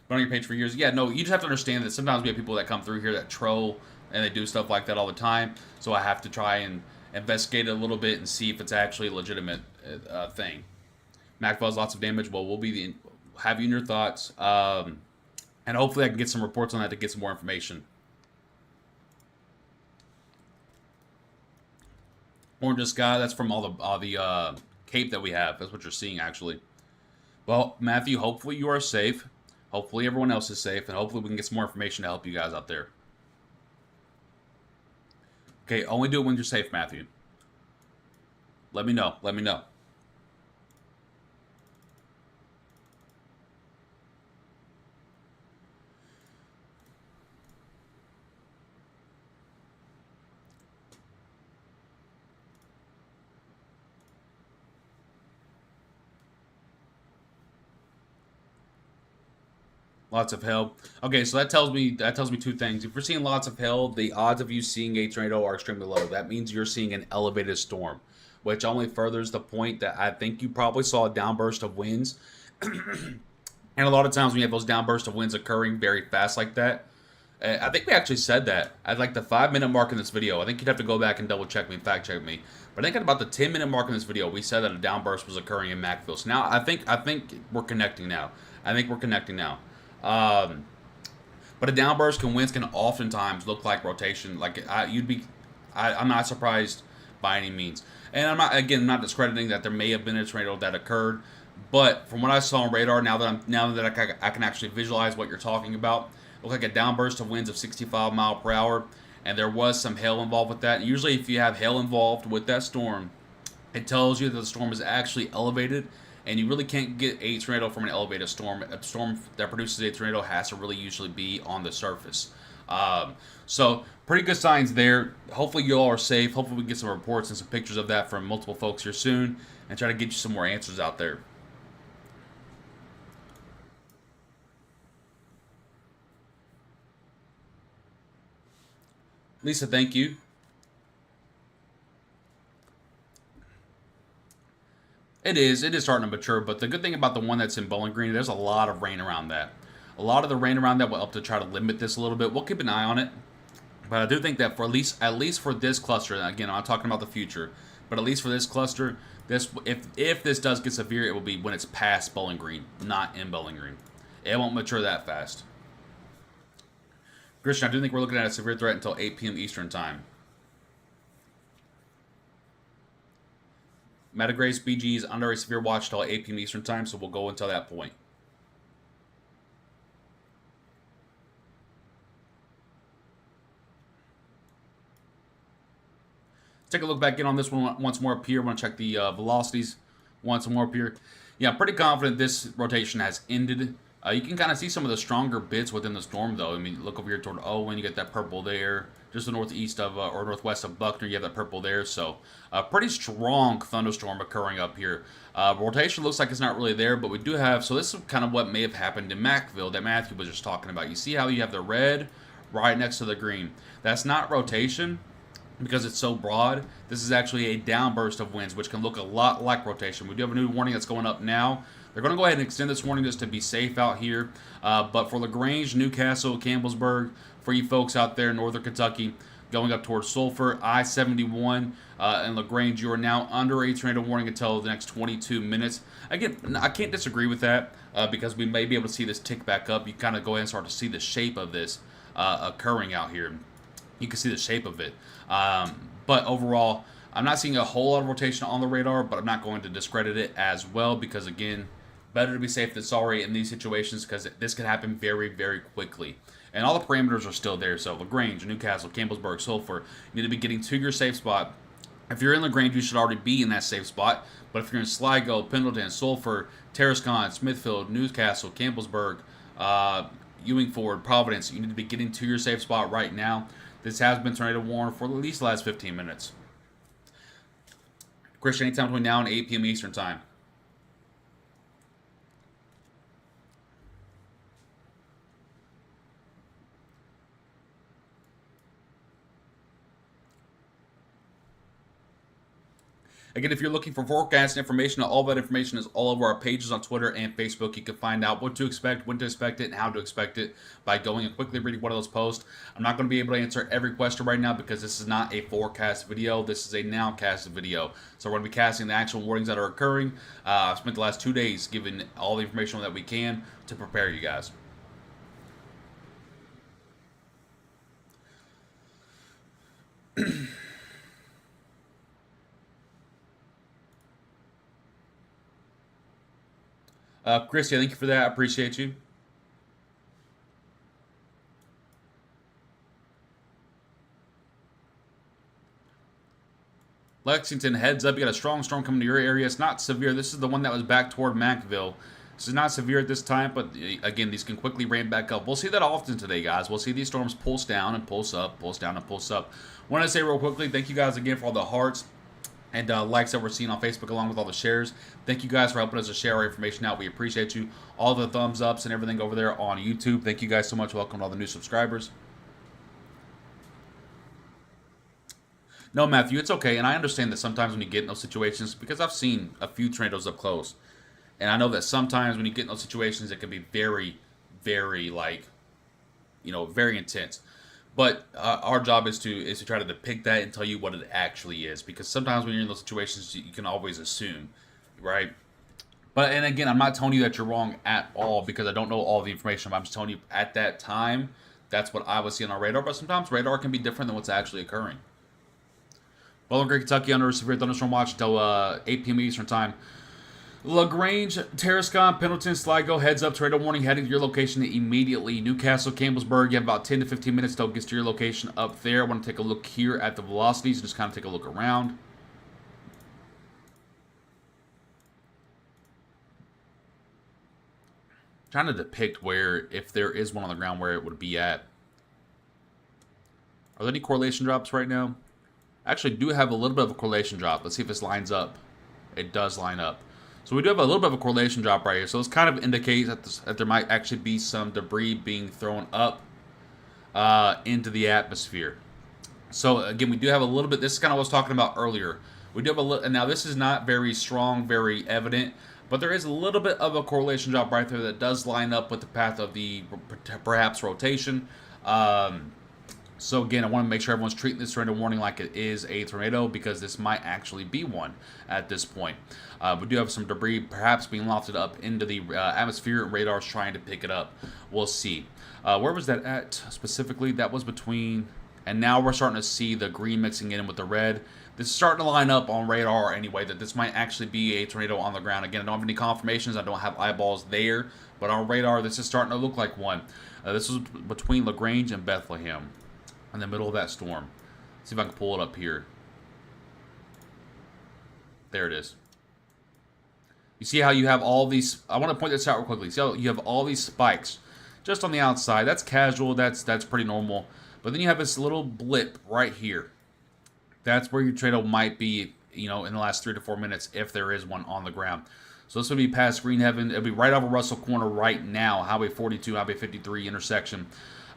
Been on your page for years. Yeah, no, you just have to understand that sometimes we have people that come through here that troll and they do stuff like that all the time. So I have to try and investigate it a little bit and see if it's actually a legitimate thing. Macville has lots of damage. Well, we'll have you in your thoughts. And hopefully I can get some reports on that to get some more information. Orange sky, that's from all the cape that we have. That's what you're seeing, actually. Well, Matthew, hopefully you are safe. Hopefully everyone else is safe, and hopefully we can get some more information to help you guys out there. Okay, only do it when you're safe, Matthew. Let me know. Let me know. Lots of hail. Okay, so that tells me two things. If you're seeing lots of hail, the odds of you seeing a tornado are extremely low. That means you're seeing an elevated storm, which only furthers the point that I think you probably saw a downburst of winds. And a lot of times when you have those downbursts of winds occurring very fast like that, I think we actually said that at like the 5-minute mark in this video. I think you'd have to go back and double check me, fact check me. But I think at about the 10-minute mark in this video, we said that a downburst was occurring in Macville. So now I think we're connecting now. But a downburst winds can oftentimes look like rotation. Like I'm not surprised by any means. And I'm not discrediting that there may have been a tornado that occurred. But from what I saw on radar, now that I can actually visualize what you're talking about, it looked like a downburst of winds of 65 miles per hour, and there was some hail involved with that. Usually, if you have hail involved with that storm, it tells you that the storm is actually elevated. And you really can't get a tornado from an elevated storm. A storm that produces a tornado has to really usually be on the surface. So pretty good signs there. Hopefully you all are safe. Hopefully we can get some reports and some pictures of that from multiple folks here soon, and try to get you some more answers out there. Lisa, thank you. It is starting to mature, but the good thing about the one that's in Bowling Green, there's a lot of rain around that. A lot of the rain around that will help to try to limit this a little bit. We'll keep an eye on it, but I do think that for at least for this cluster, and again, I'm not talking about the future, but at least for this cluster, if this does get severe, it will be when it's past Bowling Green, not in Bowling Green. It won't mature that fast. Christian, I do think we're looking at a severe threat until 8 p.m. Eastern Time. Metagrace BG is under a severe watch till 8 p.m. Eastern Time, so we'll go until that point. Let's take a look back in on this one once more up here. I want to check the velocities once more up here. Yeah, I'm pretty confident this rotation has ended. You can kind of see some of the stronger bits within the storm, though. I mean, look over here toward Owen, you get that purple there. Just the northeast of, or northwest of Buckner, you have that purple there. So, a pretty strong thunderstorm occurring up here. Rotation looks like it's not really there, but we do have, so this is kind of what may have happened in Macville that Matthew was just talking about. You see how you have the red right next to the green. That's not rotation because it's so broad. This is actually a downburst of winds, which can look a lot like rotation. We do have a new warning that's going up now. They're going to go ahead and extend this warning just to be safe out here. But for LaGrange, Newcastle, Campbellsburg, for you folks out there in northern Kentucky, going up towards Sulphur, I-71, and LaGrange, you are now under a tornado warning until the next 22 minutes. Again, I can't disagree with that because we may be able to see this tick back up. You kind of go ahead and start to see the shape of this occurring out here. You can see the shape of it. But overall, I'm not seeing a whole lot of rotation on the radar, but I'm not going to discredit it as well because, again, better to be safe than sorry in these situations because this can happen very, very quickly. And all the parameters are still there. So LaGrange, Newcastle, Campbellsburg, Sulphur, you need to be getting to your safe spot. If you're in LaGrange, you should already be in that safe spot. But if you're in Sligo, Pendleton, Sulphur, Tarascon, Smithfield, Newcastle, Campbellsburg, Ewing Ford, Providence, you need to be getting to your safe spot right now. This has been tornado warned for at least the last 15 minutes. Christian, anytime between now and 8 p.m. Eastern Time. Again, if you're looking for forecast information, all that information is all over our pages on Twitter and Facebook. You can find out what to expect, when to expect it, and how to expect it by going and quickly reading one of those posts. I'm not going to be able to answer every question right now because this is not a forecast video. This is a nowcast video. So we're going to be casting the actual warnings that are occurring. I've spent the last 2 days giving all the information that we can to prepare you guys. Christy, thank you for that. I appreciate you. Lexington, heads up. You got a strong storm coming to your area. It's not severe. This is the one that was back toward Macville. This is not severe at this time, but again, these can quickly ramp back up. We'll see that often today, guys. We'll see these storms pulse down and pulse up, pulse down and pulse up. Want to say real quickly, thank you guys again for all the hearts and likes that we're seeing on Facebook, along with all the shares. Thank you guys for helping us to share our information out. We appreciate you. All the thumbs ups and everything over there on YouTube. Thank you guys so much. Welcome to all the new subscribers. No, Matthew, it's okay. And I understand that sometimes when you get in those situations, because I've seen a few tornadoes up close, and I know that sometimes when you get in those situations, it can be very, very, very intense. But our job is to try to depict that and tell you what it actually is. Because sometimes when you're in those situations, you can always assume, right? But, and again, I'm not telling you that you're wrong at all because I don't know all the information. I'm just telling you at that time, that's what I was seeing on radar. But sometimes radar can be different than what's actually occurring. Bowling Green, Kentucky, under severe thunderstorm watch until 8 p.m. Eastern Time. LaGrange, Tarascon, Pendleton, Sligo, heads up, tornado warning heading to your location immediately. Newcastle, Campbellsburg, you have about 10 to 15 minutes till it gets to your location up there. I want to take a look here at the velocities and just kind of take a look around. Trying to depict where, if there is one on the ground, where it would be at. Are there any correlation drops right now? I actually do have a little bit of a correlation drop. Let's see if this lines up. It does line up. So we do have a little bit of a correlation drop right here. So this kind of indicates that there might actually be some debris being thrown up into the atmosphere. So again, we do have a little bit. This is kind of what I was talking about earlier. We do have a little. And now this is not very strong, very evident, but there is a little bit of a correlation drop right there that does line up with the path of the perhaps rotation. So again, I want to make sure everyone's treating this tornado warning like it is a tornado because this might actually be one at this point. We do have some debris perhaps being lofted up into the atmosphere, and radar's trying to pick it up. We'll see. Where was that at specifically? That was between, and now we're starting to see the green mixing in with the red. This is starting to line up on radar anyway, that this might actually be a tornado on the ground. Again, I don't have any confirmations. I don't have eyeballs there, but on radar, this is starting to look like one. This was between LaGrange and Bethlehem, in the middle of that storm. Let's see if I can pull it up here. There it is. You see how you have all these... I want to point this out real quickly. See how you have all these spikes just on the outside. That's casual. That's pretty normal. But then you have this little blip right here. That's where your tornado might be, in the last 3 to 4 minutes if there is one on the ground. So this would be past Green Heaven. It'll be right over Russell Corner right now. Highway 42, Highway 53 intersection.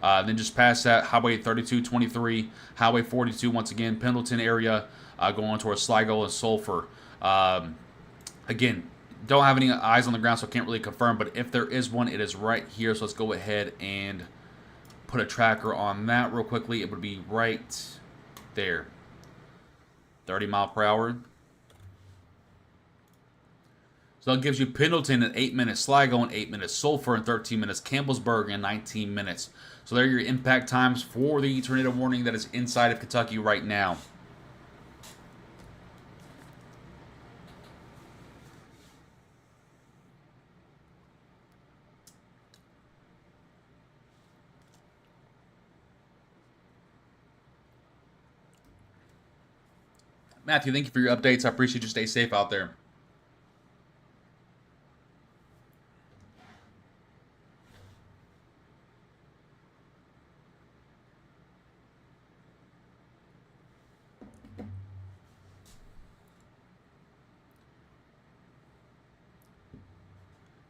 Then just past that, Highway 32, 23, Highway 42, once again, Pendleton area, going towards Sligo and Sulphur. Again, don't have any eyes on the ground, so I can't really confirm, but if there is one, it is right here. So let's go ahead and put a tracker on that real quickly. It would be right there. 30 mile per hour. So that gives you Pendleton in 8 minutes, Sligo in 8 minutes, Sulphur in 13 minutes, Campbellsburg in 19 minutes. So there are your impact times for the tornado warning that is inside of Kentucky right now. Matthew, thank you for your updates. I appreciate you. Stay safe out there.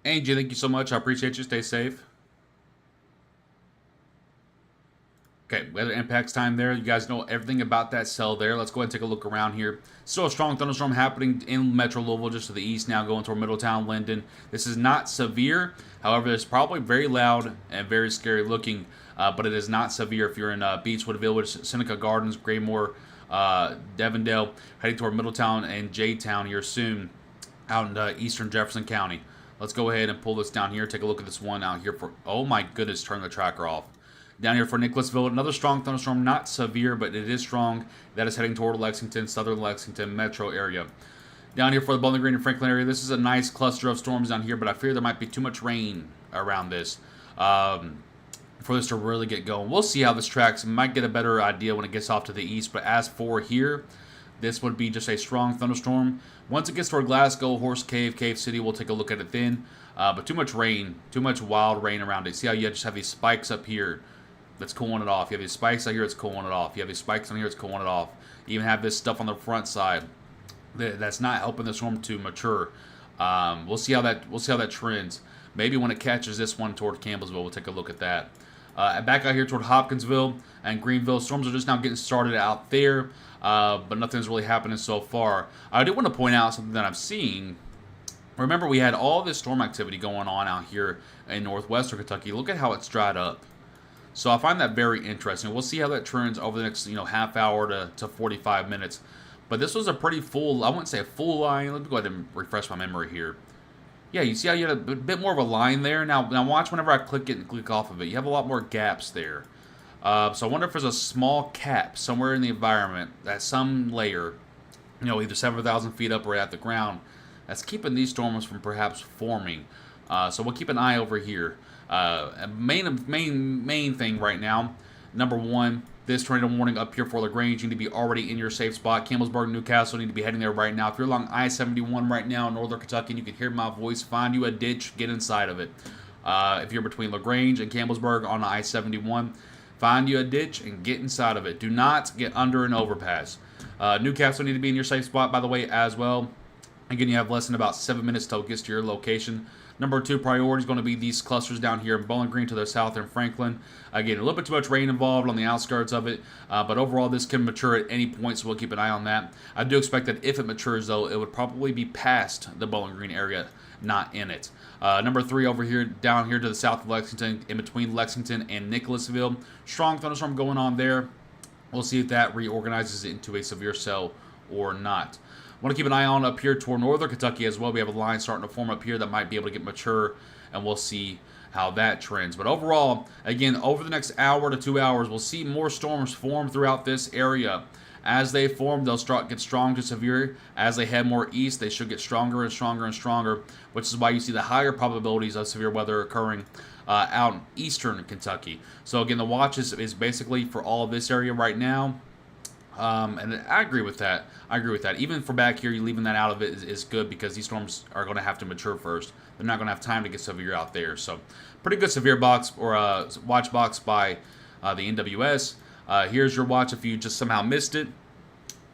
Angie, thank you so much. I appreciate you. Stay safe. Okay, weather impacts time there. You guys know everything about that cell there. Let's go ahead and take a look around here. Still a strong thunderstorm happening in Metro Louisville, just to the east now, going toward Middletown, Linden. This is not severe. However, it's probably very loud and very scary looking, but it is not severe if you're in Beechwood Village, Seneca Gardens, Graymore, Devondale, heading toward Middletown and J-Town here soon, out in eastern Jefferson County. Let's go ahead and pull this down here. Take a look at this one out here for, oh my goodness, turn the tracker off. Down here for Nicholasville, another strong thunderstorm, not severe, but it is strong. That is heading toward Lexington, southern Lexington metro area. Down here for the Bowling Green and Franklin area, this is a nice cluster of storms down here, but I fear there might be too much rain around this for this to really get going. We'll see how this tracks. Might get a better idea when it gets off to the east, but as for here, this would be just a strong thunderstorm. Once it gets toward Glasgow, Horse Cave, Cave City, we'll take a look at it then. But too much rain, too much wild rain around it. See how you just have these spikes up here that's cooling it off. You have these spikes out here, it's cooling it off. You have these spikes on here, it's cooling it off. You even have this stuff on the front side that's not helping the storm to mature. We'll see how that trends. Maybe when it catches this one toward Campbellsville, we'll take a look at that. Back out here toward Hopkinsville and Greenville, storms are just now getting started out there, but nothing's really happening so far. I do want to point out something that I'm seeing. Remember, we had all this storm activity going on out here in northwestern Kentucky. Look at how it's dried up. So I find that very interesting. We'll see how that trends over the next, half hour to 45 minutes. But this was a pretty full, I wouldn't say a full line. Let me go ahead and refresh my memory here. Yeah, you see how you had a bit more of a line there? Now watch whenever I click it and click off of it. You have a lot more gaps there. So I wonder if there's a small cap somewhere in the environment at some layer, either 7,000 feet up or at the ground, that's keeping these storms from perhaps forming. So we'll keep an eye over here. Main thing right now, number one, this tornado warning up here for LaGrange. You need to be already in your safe spot. Campbellsburg, Newcastle, need to be heading there right now. If you're along I-71 right now in northern Kentucky and you can hear my voice, find you a ditch, get inside of it. If you're between LaGrange and Campbellsburg on I-71, find you a ditch and get inside of it. Do not get under an overpass. Newcastle need to be in your safe spot, by the way, as well. Again, you have less than about 7 minutes till it gets to your location. Number two priority is going to be these clusters down here in Bowling Green to the south in Franklin. Again, a little bit too much rain involved on the outskirts of it, but overall this can mature at any point, so we'll keep an eye on that. I do expect that if it matures, though, it would probably be past the Bowling Green area, not in it. Number three over here, down here to the south of Lexington, in between Lexington and Nicholasville. Strong thunderstorm going on there. We'll see if that reorganizes into a severe cell or not. Want to keep an eye on up here toward northern Kentucky as well. We have a line starting to form up here that might be able to get mature, and we'll see how that trends. But overall, again, over the next hour to 2 hours, we'll see more storms form throughout this area. As they form, they'll get strong to severe. As they head more east, they should get stronger and stronger and stronger, which is why you see the higher probabilities of severe weather occurring out in eastern Kentucky. So again, the watch is basically for all of this area right now. And I agree with that. Even for back here, you leaving that out of it is good because these storms are going to have to mature first. They're not going to have time to get severe out there. So, pretty good severe box or watch box by the NWS. Here's your watch if you just somehow missed it.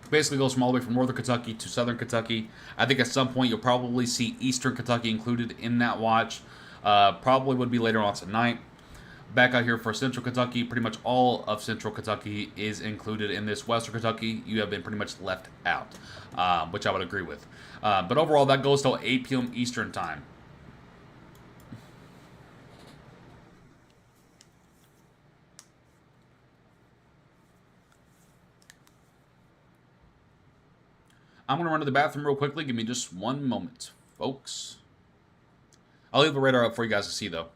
Basically goes from all the way from northern Kentucky to southern Kentucky. I think at some point you'll probably see eastern Kentucky included in that watch. Probably would be later on tonight. Back out here for Central Kentucky, pretty much all of Central Kentucky is included in this. Western Kentucky, you have been pretty much left out, which I would agree with. But overall, that goes till 8 p.m. Eastern Time. I'm going to run to the bathroom real quickly. Give me just one moment, folks. I'll leave the radar up for you guys to see, though.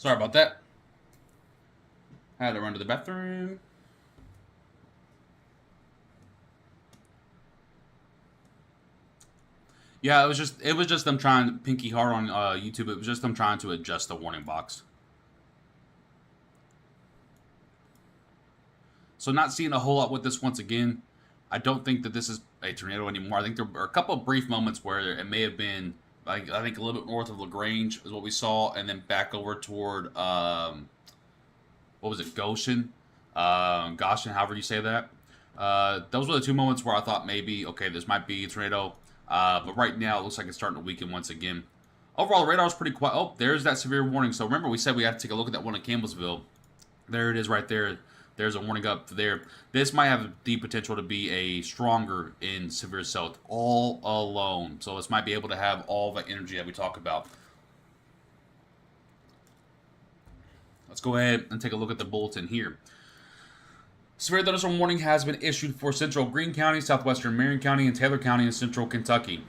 Sorry about that. I had to run to the bathroom. Yeah, it was just them trying pinky hard on YouTube. It was just them trying to adjust the warning box. So not seeing a whole lot with this once again. I don't think that this is a tornado anymore. I think there are a couple of brief moments where it may have been, I think, a little bit north of LaGrange is what we saw, and then back over toward, what was it, Goshen? Goshen, however you say that. Those were the two moments where I thought maybe, okay, this might be a tornado. But right now, it looks like it's starting to weaken once again. Overall, the radar is pretty quiet. Oh, there's that severe warning. So remember, we said we had to take a look at that one at Campbellsville. There it is right there. There's a warning up there. This might have the potential to be a stronger in severe south all alone. So this might be able to have all the energy that we talk about. Let's go ahead and take a look at the bulletin here. Severe thunderstorm warning has been issued for central Greene County, southwestern Marion County, and Taylor County in central Kentucky.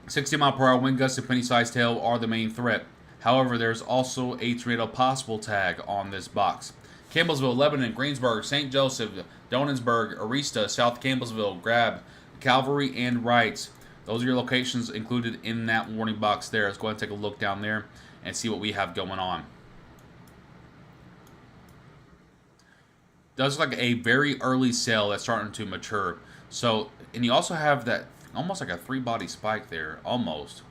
60-mile-per-hour wind gusts and penny-sized hail are the main threat. However, there's also a tornado possible tag on this box. Campbellsville, Lebanon, Greensburg, St. Joseph, Donensburg, Arista, South Campbellsville, Grab, Calvary, and Wright. Those are your locations included in that warning box there. Let's go ahead and take a look down there and see what we have going on. Does look like a very early cell that's starting to mature. So, and you also have that almost like a three-body spike there, almost.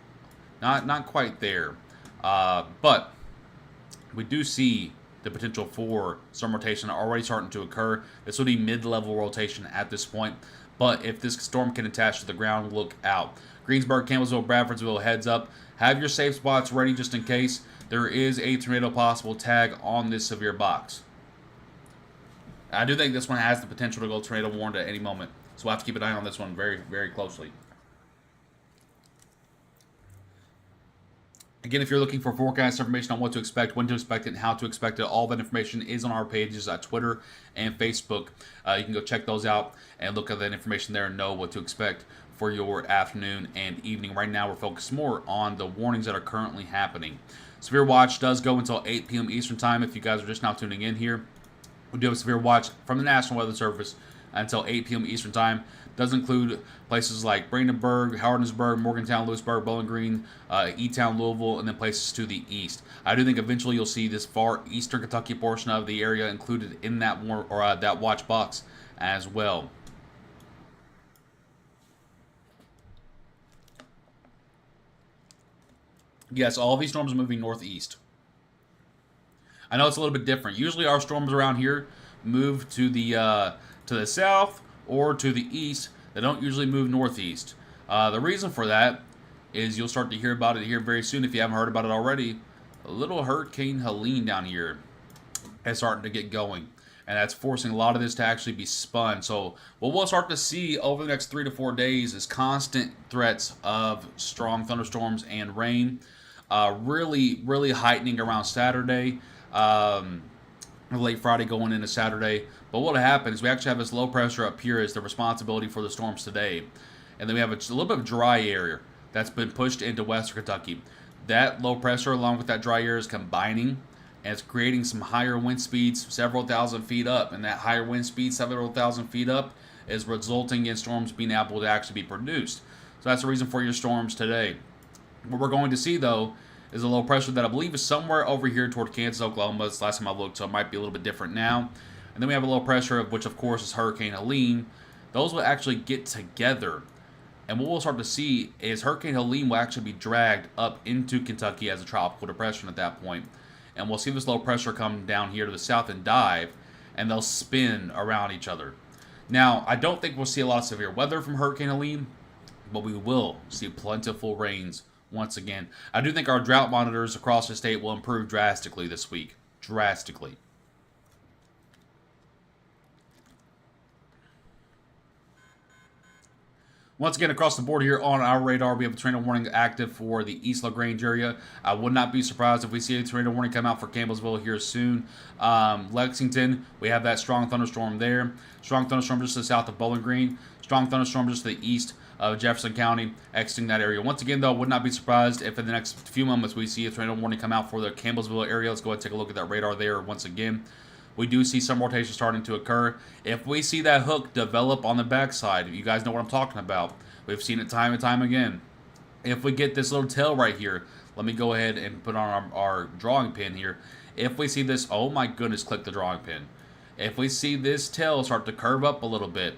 Not quite there. But we do see the potential for some rotation already starting to occur. This would be mid-level rotation at this point. But if this storm can attach to the ground, look out. Greensburg, Campbellsville, Bradfordsville, heads up. Have your safe spots ready just in case there is a tornado possible tag on this severe box. I do think this one has the potential to go tornado warned at any moment. So we'll have to keep an eye on this one very, very closely. Again, if you're looking for forecast information on what to expect, when to expect it, and how to expect it, all that information is on our pages at Twitter and Facebook. You can go check those out and look at that information there and know what to expect for your afternoon and evening. Right now, we're focused more on the warnings that are currently happening. Severe watch does go until 8 p.m. Eastern Time if you guys are just now tuning in here. We do have a severe watch from the National Weather Service until 8 p.m. Eastern Time. Does include places like Brandenburg, Hardinsburg, Morgantown, Lewisburg, Bowling Green, E-Town, Louisville, and then places to the east. I do think eventually you'll see this far eastern Kentucky portion of the area included in that that watch box as well. Yes, all of these storms are moving northeast. I know it's a little bit different. Usually our storms around here move to the south or to the east. They don't usually move northeast. The reason for that is you'll start to hear about it here very soon if you haven't heard about it already. A little Hurricane Helene down here is starting to get going. And that's forcing a lot of this to actually be spun. So what we'll start to see over the next 3 to 4 days is constant threats of strong thunderstorms and rain. Really heightening around Saturday. Late Friday going into Saturday. But what happens is we actually have this low pressure up here as the responsibility for the storms today. And then we have a little bit of dry area that's been pushed into western Kentucky. That low pressure along with that dry air is combining and it's creating some higher wind speeds several thousand feet up. And that higher wind speed several thousand feet up is resulting in storms being able to actually be produced. So that's the reason for your storms today. What we're going to see though is a low pressure that I believe is somewhere over here toward Kansas, Oklahoma. That's the last time I looked, so it might be a little bit different now. And then we have a low pressure, which of course is Hurricane Helene. Those will actually get together. And what we'll start to see is Hurricane Helene will actually be dragged up into Kentucky as a tropical depression at that point. And we'll see this low pressure come down here to the south and dive, and they'll spin around each other. Now, I don't think we'll see a lot of severe weather from Hurricane Helene, but we will see plentiful rains once again. I do think our drought monitors across the state will improve drastically this week. Drastically. Once again, across the board here on our radar, we have a tornado warning active for the East LaGrange area. I would not be surprised if we see a tornado warning come out for Campbellsville here soon. Lexington, we have that strong thunderstorm there. Strong thunderstorm just to the south of Bowling Green. Strong thunderstorm just to the east of Jefferson County, exiting that area. Once again, though, would not be surprised if in the next few moments we see a tornado warning come out for the Campbellsville area. Let's go ahead and take a look at that radar there once again. We do see some rotation starting to occur. If we see that hook develop on the backside, you guys know what I'm talking about. We've seen it time and time again. If we get this little tail right here, let me go ahead and put on our drawing pin here. If we see this, oh my goodness, click the drawing pin. If we see this tail start to curve up a little bit,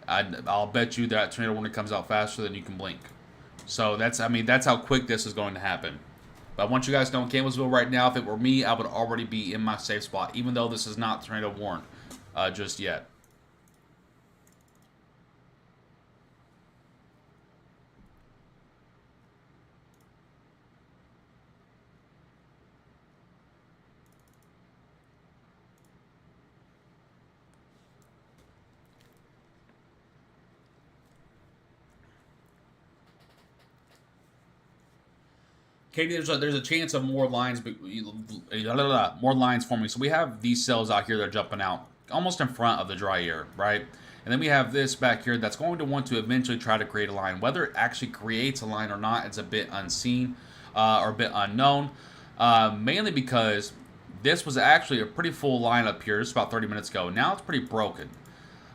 I'll bet you that tornado warning comes out faster than you can blink. So that's how quick this is going to happen. But I want you guys to know in Campbellsville right now, if it were me, I would already be in my safe spot, even though this is not tornado warned just yet. Katie, there's a chance of more lines forming. So we have these cells out here that are jumping out almost in front of the dry air, right? And then we have this back here that's going to want to eventually try to create a line. Whether it actually creates a line or not, it's a bit unseen or a bit unknown. Mainly because this was actually a pretty full line up here just about 30 minutes ago. Now it's pretty broken.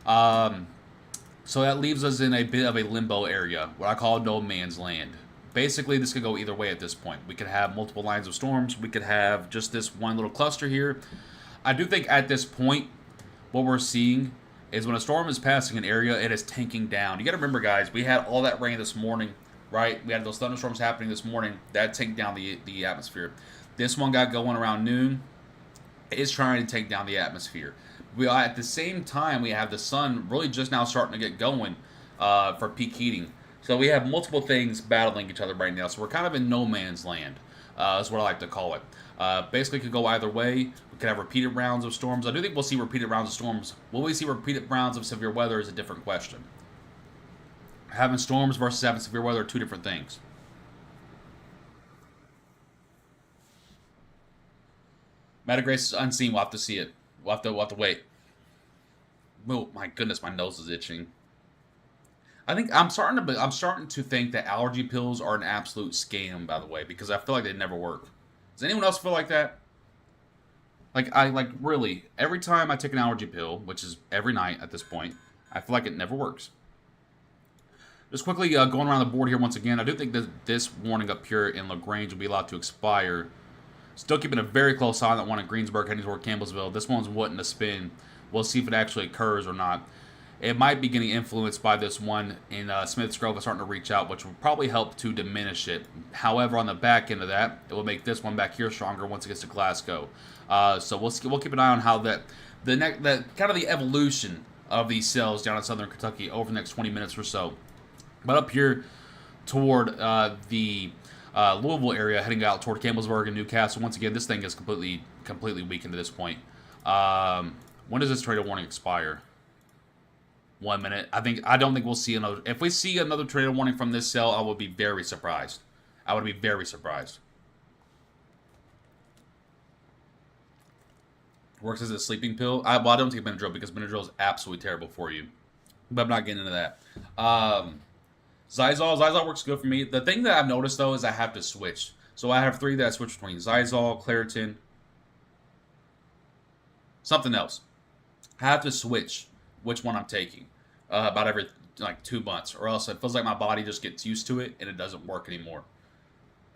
So that leaves us in a bit of a limbo area, what I call no man's land. Basically, this could go either way at this point. We could have multiple lines of storms. We could have just this one little cluster here. I do think at this point, what we're seeing is when a storm is passing an area, it is tanking down. You got to remember, guys, we had all that rain this morning, right? We had those thunderstorms happening this morning. That tanked down the atmosphere. This one got going around noon. It's trying to take down the atmosphere. At the same time, we have the sun really just now starting to get going for peak heating. So we have multiple things battling each other right now. So we're kind of in no man's land, is what I like to call it. Basically, it could go either way. We could have repeated rounds of storms. I do think we'll see repeated rounds of storms. Will we see repeated rounds of severe weather is a different question. Having storms versus having severe weather are two different things. Metagrace is unseen. We'll have to see it. We'll have to wait. Oh my goodness, my nose is itching. I think I'm starting to think that allergy pills are an absolute scam, by the way, because I feel like they never work. Does anyone else feel like that? Really, every time I take an allergy pill, which is every night at this point, I feel like it never works. Just quickly going around the board here once again, I do think that this warning up here in LaGrange will be allowed to expire. Still keeping a very close eye on that one in Greensburg heading toward Campbellsville. This one's wanting to spin. We'll see if it actually occurs or not. It might be getting influenced by this one in Smith's Grove that's starting to reach out, which will probably help to diminish it. However, on the back end of that, it will make this one back here stronger once it gets to Glasgow. So we'll keep an eye on how the kind of the evolution of these cells down in southern Kentucky over the next 20 minutes or so. But up here toward the Louisville area, heading out toward Campbellsburg and Newcastle, once again, this thing is completely weakened to this point. When does this tornado warning expire? 1 minute. I don't think we'll see another. If we see another tornado warning from this cell, I would be very surprised. I would be very surprised. Works as a sleeping pill. I don't take Benadryl because Benadryl is absolutely terrible for you. But I'm not getting into that. Zysol works good for me. The thing that I've noticed though is I have to switch. So I have 3 that I switch between: Zysol, Claritin, something else. I have to switch which one I'm taking about every 2 months, or else it feels like my body just gets used to it and it doesn't work anymore.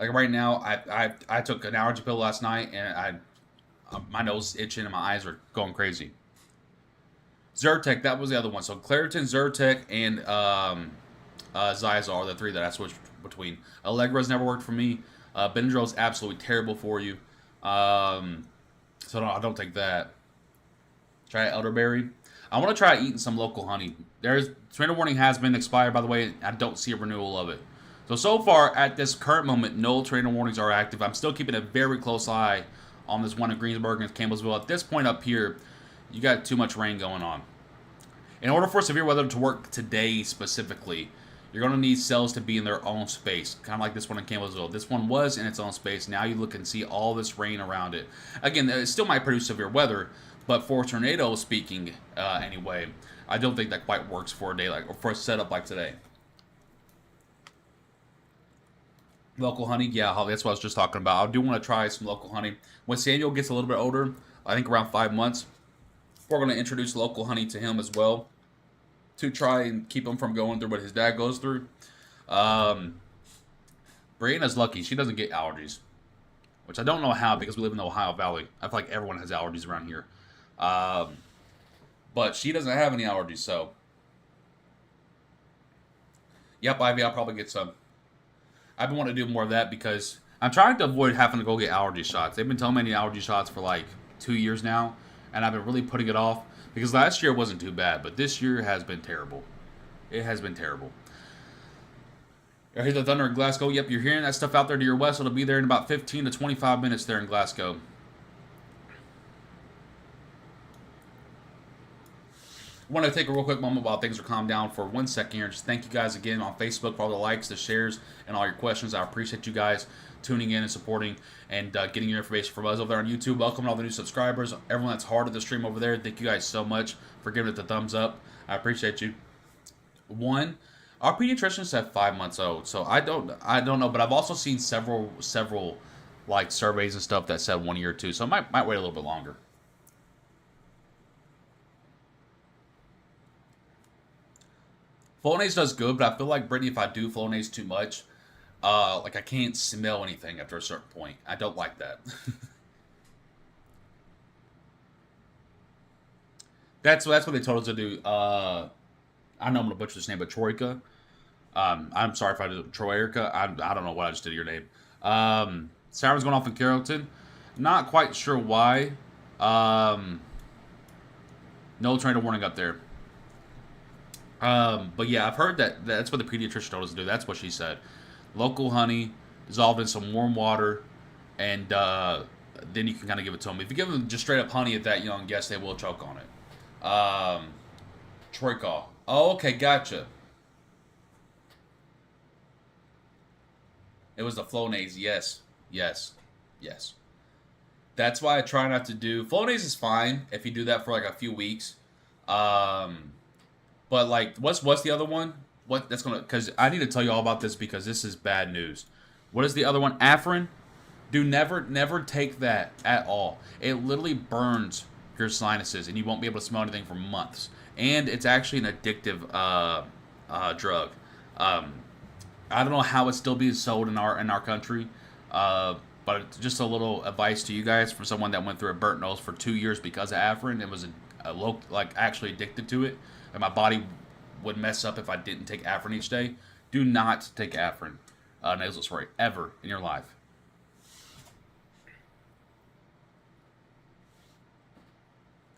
Like right now, I took an allergy pill last night and my nose is itching and my eyes are going crazy. Zyrtec, that was the other one. So Claritin, Zyrtec, and Zysol are the 3 that I switched between. Allegra's never worked for me. Benadryl is absolutely terrible for you. So I don't take that. Try elderberry. I want to try eating some local honey. Tornado warning has been expired, by the way. I don't see a renewal of it. So far, at this current moment, no tornado warnings are active. I'm still keeping a very close eye on this one in Greensburg and Campbellsville. At this point up here, you got too much rain going on. In order for severe weather to work today specifically, You're going to need cells to be in their own space, kind of like this one in Campbellsville. This one was in its own space. Now you look and see all this rain around it. Again, it still might produce severe weather, but for tornadoes speaking, anyway, I don't think that quite works for a day like, or for a setup like today. Local honey, yeah, Holly, that's what I was just talking about. I do want to try some local honey. When Samuel gets a little bit older, I think around 5 months, we're going to introduce local honey to him as well, to try and keep him from going through what his dad goes through. Brianna's lucky. She doesn't get allergies, which I don't know how, because we live in the Ohio Valley. I feel like everyone has allergies around here. But she doesn't have any allergies, so. Yep, Ivy, I'll probably get some. I've been wanting to do more of that because I'm trying to avoid having to go get allergy shots. They've been telling me I need allergy shots for like 2 years now, and I've been really putting it off because last year wasn't too bad, but this year has been terrible. It has been terrible. I hear the thunder in Glasgow. Yep, you're hearing that stuff out there to your west. It'll be there in about 15 to 25 minutes there in Glasgow. I want to take a real quick moment while things are calmed down for 1 second here. Just thank you guys again on Facebook for all the likes, the shares, and all your questions. I appreciate you guys tuning in and supporting and getting your information from us over there on YouTube. Welcome to all the new subscribers. Everyone that's hard at the stream over there, thank you guys so much for giving it the thumbs up. I appreciate you. Our pediatrician said 5 months old, so I don't know, but I've also seen several like surveys and stuff that said 1 year or two, so I might wait a little bit longer. Flonase does good, but I feel like, Brittany, if I do Flonase too much, like I can't smell anything after a certain point. I don't like that. That's what they told us to do. I know I'm going to butcher this name, but Troika. I'm sorry if I did Troika. I don't know what I just did to your name. Sirens going off in Carrollton. Not quite sure why. No tornado warning up there. But yeah, I've heard that's what the pediatrician told us to do. That's what she said. Local honey dissolved in some warm water, and then you can kind of give it to them. If you give them just straight up honey at that young, yes, they will choke on it. Troika. Oh, okay, gotcha. It was the Flonase. Yes. That's why I try not to do Flonase. Is fine if you do that for like a few weeks. But like, what's the other one? Because I need to tell you all about this because this is bad news. What is the other one? Afrin? Dude, never take that at all. It literally burns your sinuses, and you won't be able to smell anything for months. And it's actually an addictive drug. I don't know how it's still being sold in our country, but it's just a little advice to you guys for someone that went through a burnt nose for 2 years because of Afrin. It was actually addicted to it, and my body would mess up if I didn't take Afrin each day. Do not take Afrin nasal spray ever in your life.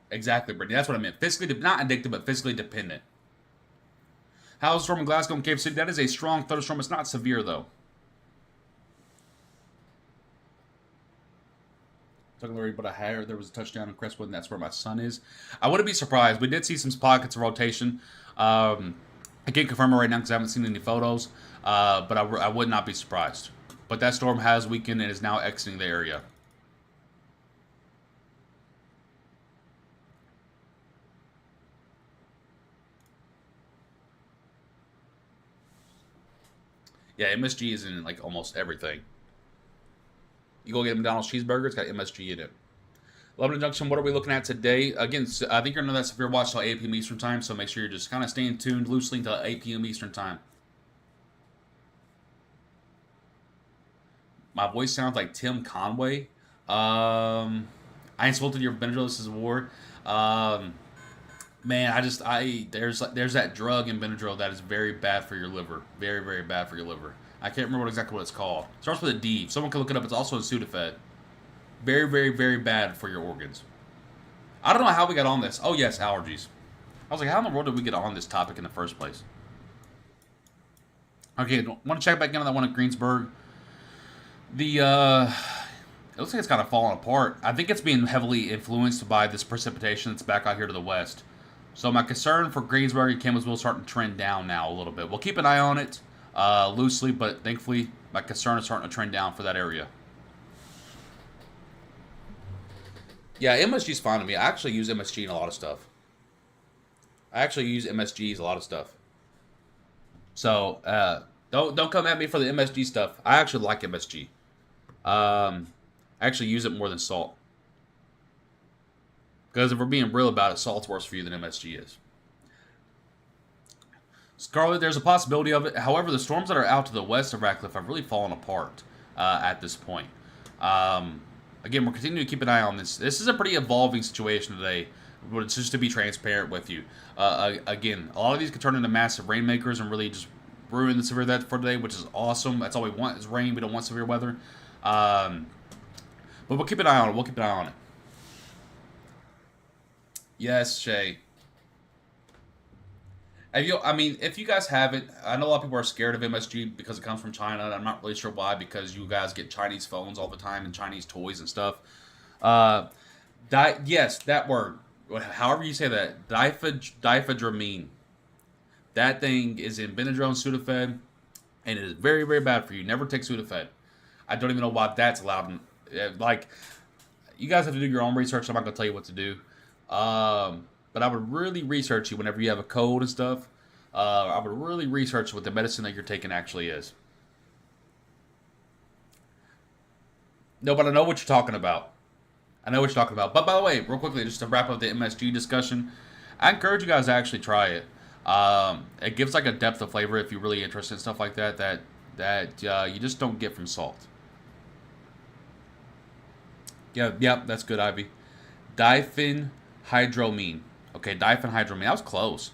Exactly, Brittany. That's what I meant. Physically, not addicted, but physically dependent. How's the storm in Glasgow and Cave City? That is a strong thunderstorm. It's not severe, though. Talking Larry, but I heard there was a touchdown in Crestwood, and that's where my son is. I wouldn't be surprised. We did see some pockets of rotation. I can't confirm it right now because I haven't seen any photos, but I would not be surprised. But that storm has weakened and is now exiting the area. Yeah, MSG is in like almost everything. You go get a McDonald's cheeseburger, it's got MSG in it. Lebanon Junction, what are we looking at today? Again, I think you're going to know that if you're watching till 8 p.m. Eastern Time, so make sure you're just kind of staying tuned loosely until 8 p.m. Eastern Time. My voice sounds like Tim Conway. I insulted your Benadryl, this is a war. Man, there's that drug in Benadryl that is very bad for your liver. Very, very bad for your liver. I can't remember exactly what it's called. It starts with a D. Someone can look it up. It's also in Sudafed. Very, very, very bad for your organs. I don't know how we got on this. Oh, yes, allergies. I was like, how in the world did we get on this topic in the first place? Okay, want to check back in on that one at Greensburg. It looks like it's kind of falling apart. I think it's being heavily influenced by this precipitation that's back out here to the west. So my concern for Greensburg and Campbellsville is starting to trend down now a little bit. We'll keep an eye on it loosely, but thankfully my concern is starting to trend down for that area. Yeah, MSG is fine to me. I actually use MSG in a lot of stuff. I actually use MSGs a lot of stuff. So don't come at me for the MSG stuff. I actually like MSG. I actually use it more than salt. Because if we're being real about it, salt's worse for you than MSG is. Scarlet, there's a possibility of it. However, the storms that are out to the west of Ratcliffe have really fallen apart at this point. Again, we're continuing to keep an eye on this. This is a pretty evolving situation today, but it's just to be transparent with you. Again, a lot of these can turn into massive rainmakers and really just ruin the severe weather for today, which is awesome. That's all we want is rain. We don't want severe weather. But we'll keep an eye on it. We'll keep an eye on it. Yes, Shay. If you guys haven't, I know a lot of people are scared of MSG because it comes from China, and I'm not really sure why, because you guys get Chinese phones all the time and Chinese toys and stuff. Yes, that word. However you say that. Diphenhydramine. That thing is in Benadryl and Sudafed, and it is very, very bad for you. Never take Sudafed. I don't even know why that's allowed. You guys have to do your own research. I'm not going to tell you what to do. But I would really research you whenever you have a cold and stuff. I would really research what the medicine that you're taking actually is. No, but I know what you're talking about. I know what you're talking about. But by the way, real quickly, just to wrap up the MSG discussion, I encourage you guys to actually try it. It gives like a depth of flavor if you're really interested in stuff like that you just don't get from salt. Yeah, that's good, Ivy. Diphenhydramine. Okay, diphenhydramine. That was close.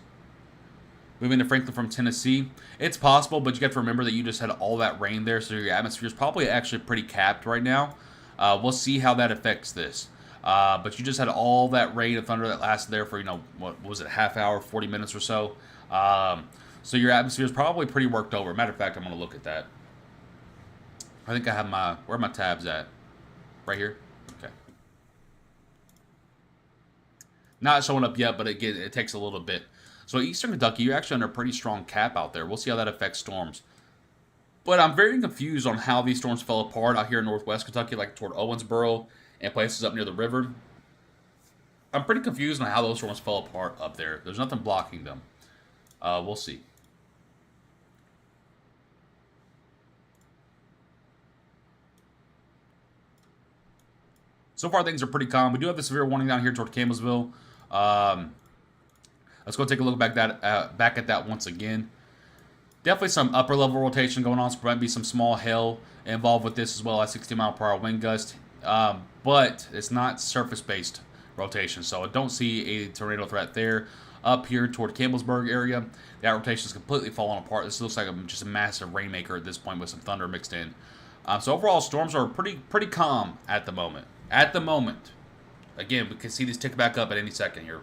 Moving to Franklin from Tennessee. It's possible, but you have to remember that you just had all that rain there, so your atmosphere is probably actually pretty capped right now. We'll see how that affects this. But you just had all that rain and thunder that lasted there for, what was it, half hour, 40 minutes or so. So your atmosphere is probably pretty worked over. Matter of fact, I'm going to look at that. I think I have where are my tabs at? Right here? Okay. Not showing up yet, but it takes a little bit. So Eastern Kentucky, you're actually under a pretty strong cap out there. We'll see how that affects storms. But I'm very confused on how these storms fell apart out here in Northwest Kentucky, like toward Owensboro and places up near the river. I'm pretty confused on how those storms fell apart up there. There's nothing blocking them. We'll see. So far, things are pretty calm. We do have the severe warning down here toward Campbellsville. Let's go take a look back at that once again. Definitely some upper level rotation going on, so there might be some small hail involved with this as well as 60-mile-per-hour wind gust. But it's not surface-based rotation, so I don't see a tornado threat there. Up here toward Campbellsburg area, that rotation is completely falling apart. This looks like just a massive rainmaker at this point with some thunder mixed in. So overall, storms are pretty calm at the moment. At the moment. Again, we can see these tick back up at any second here.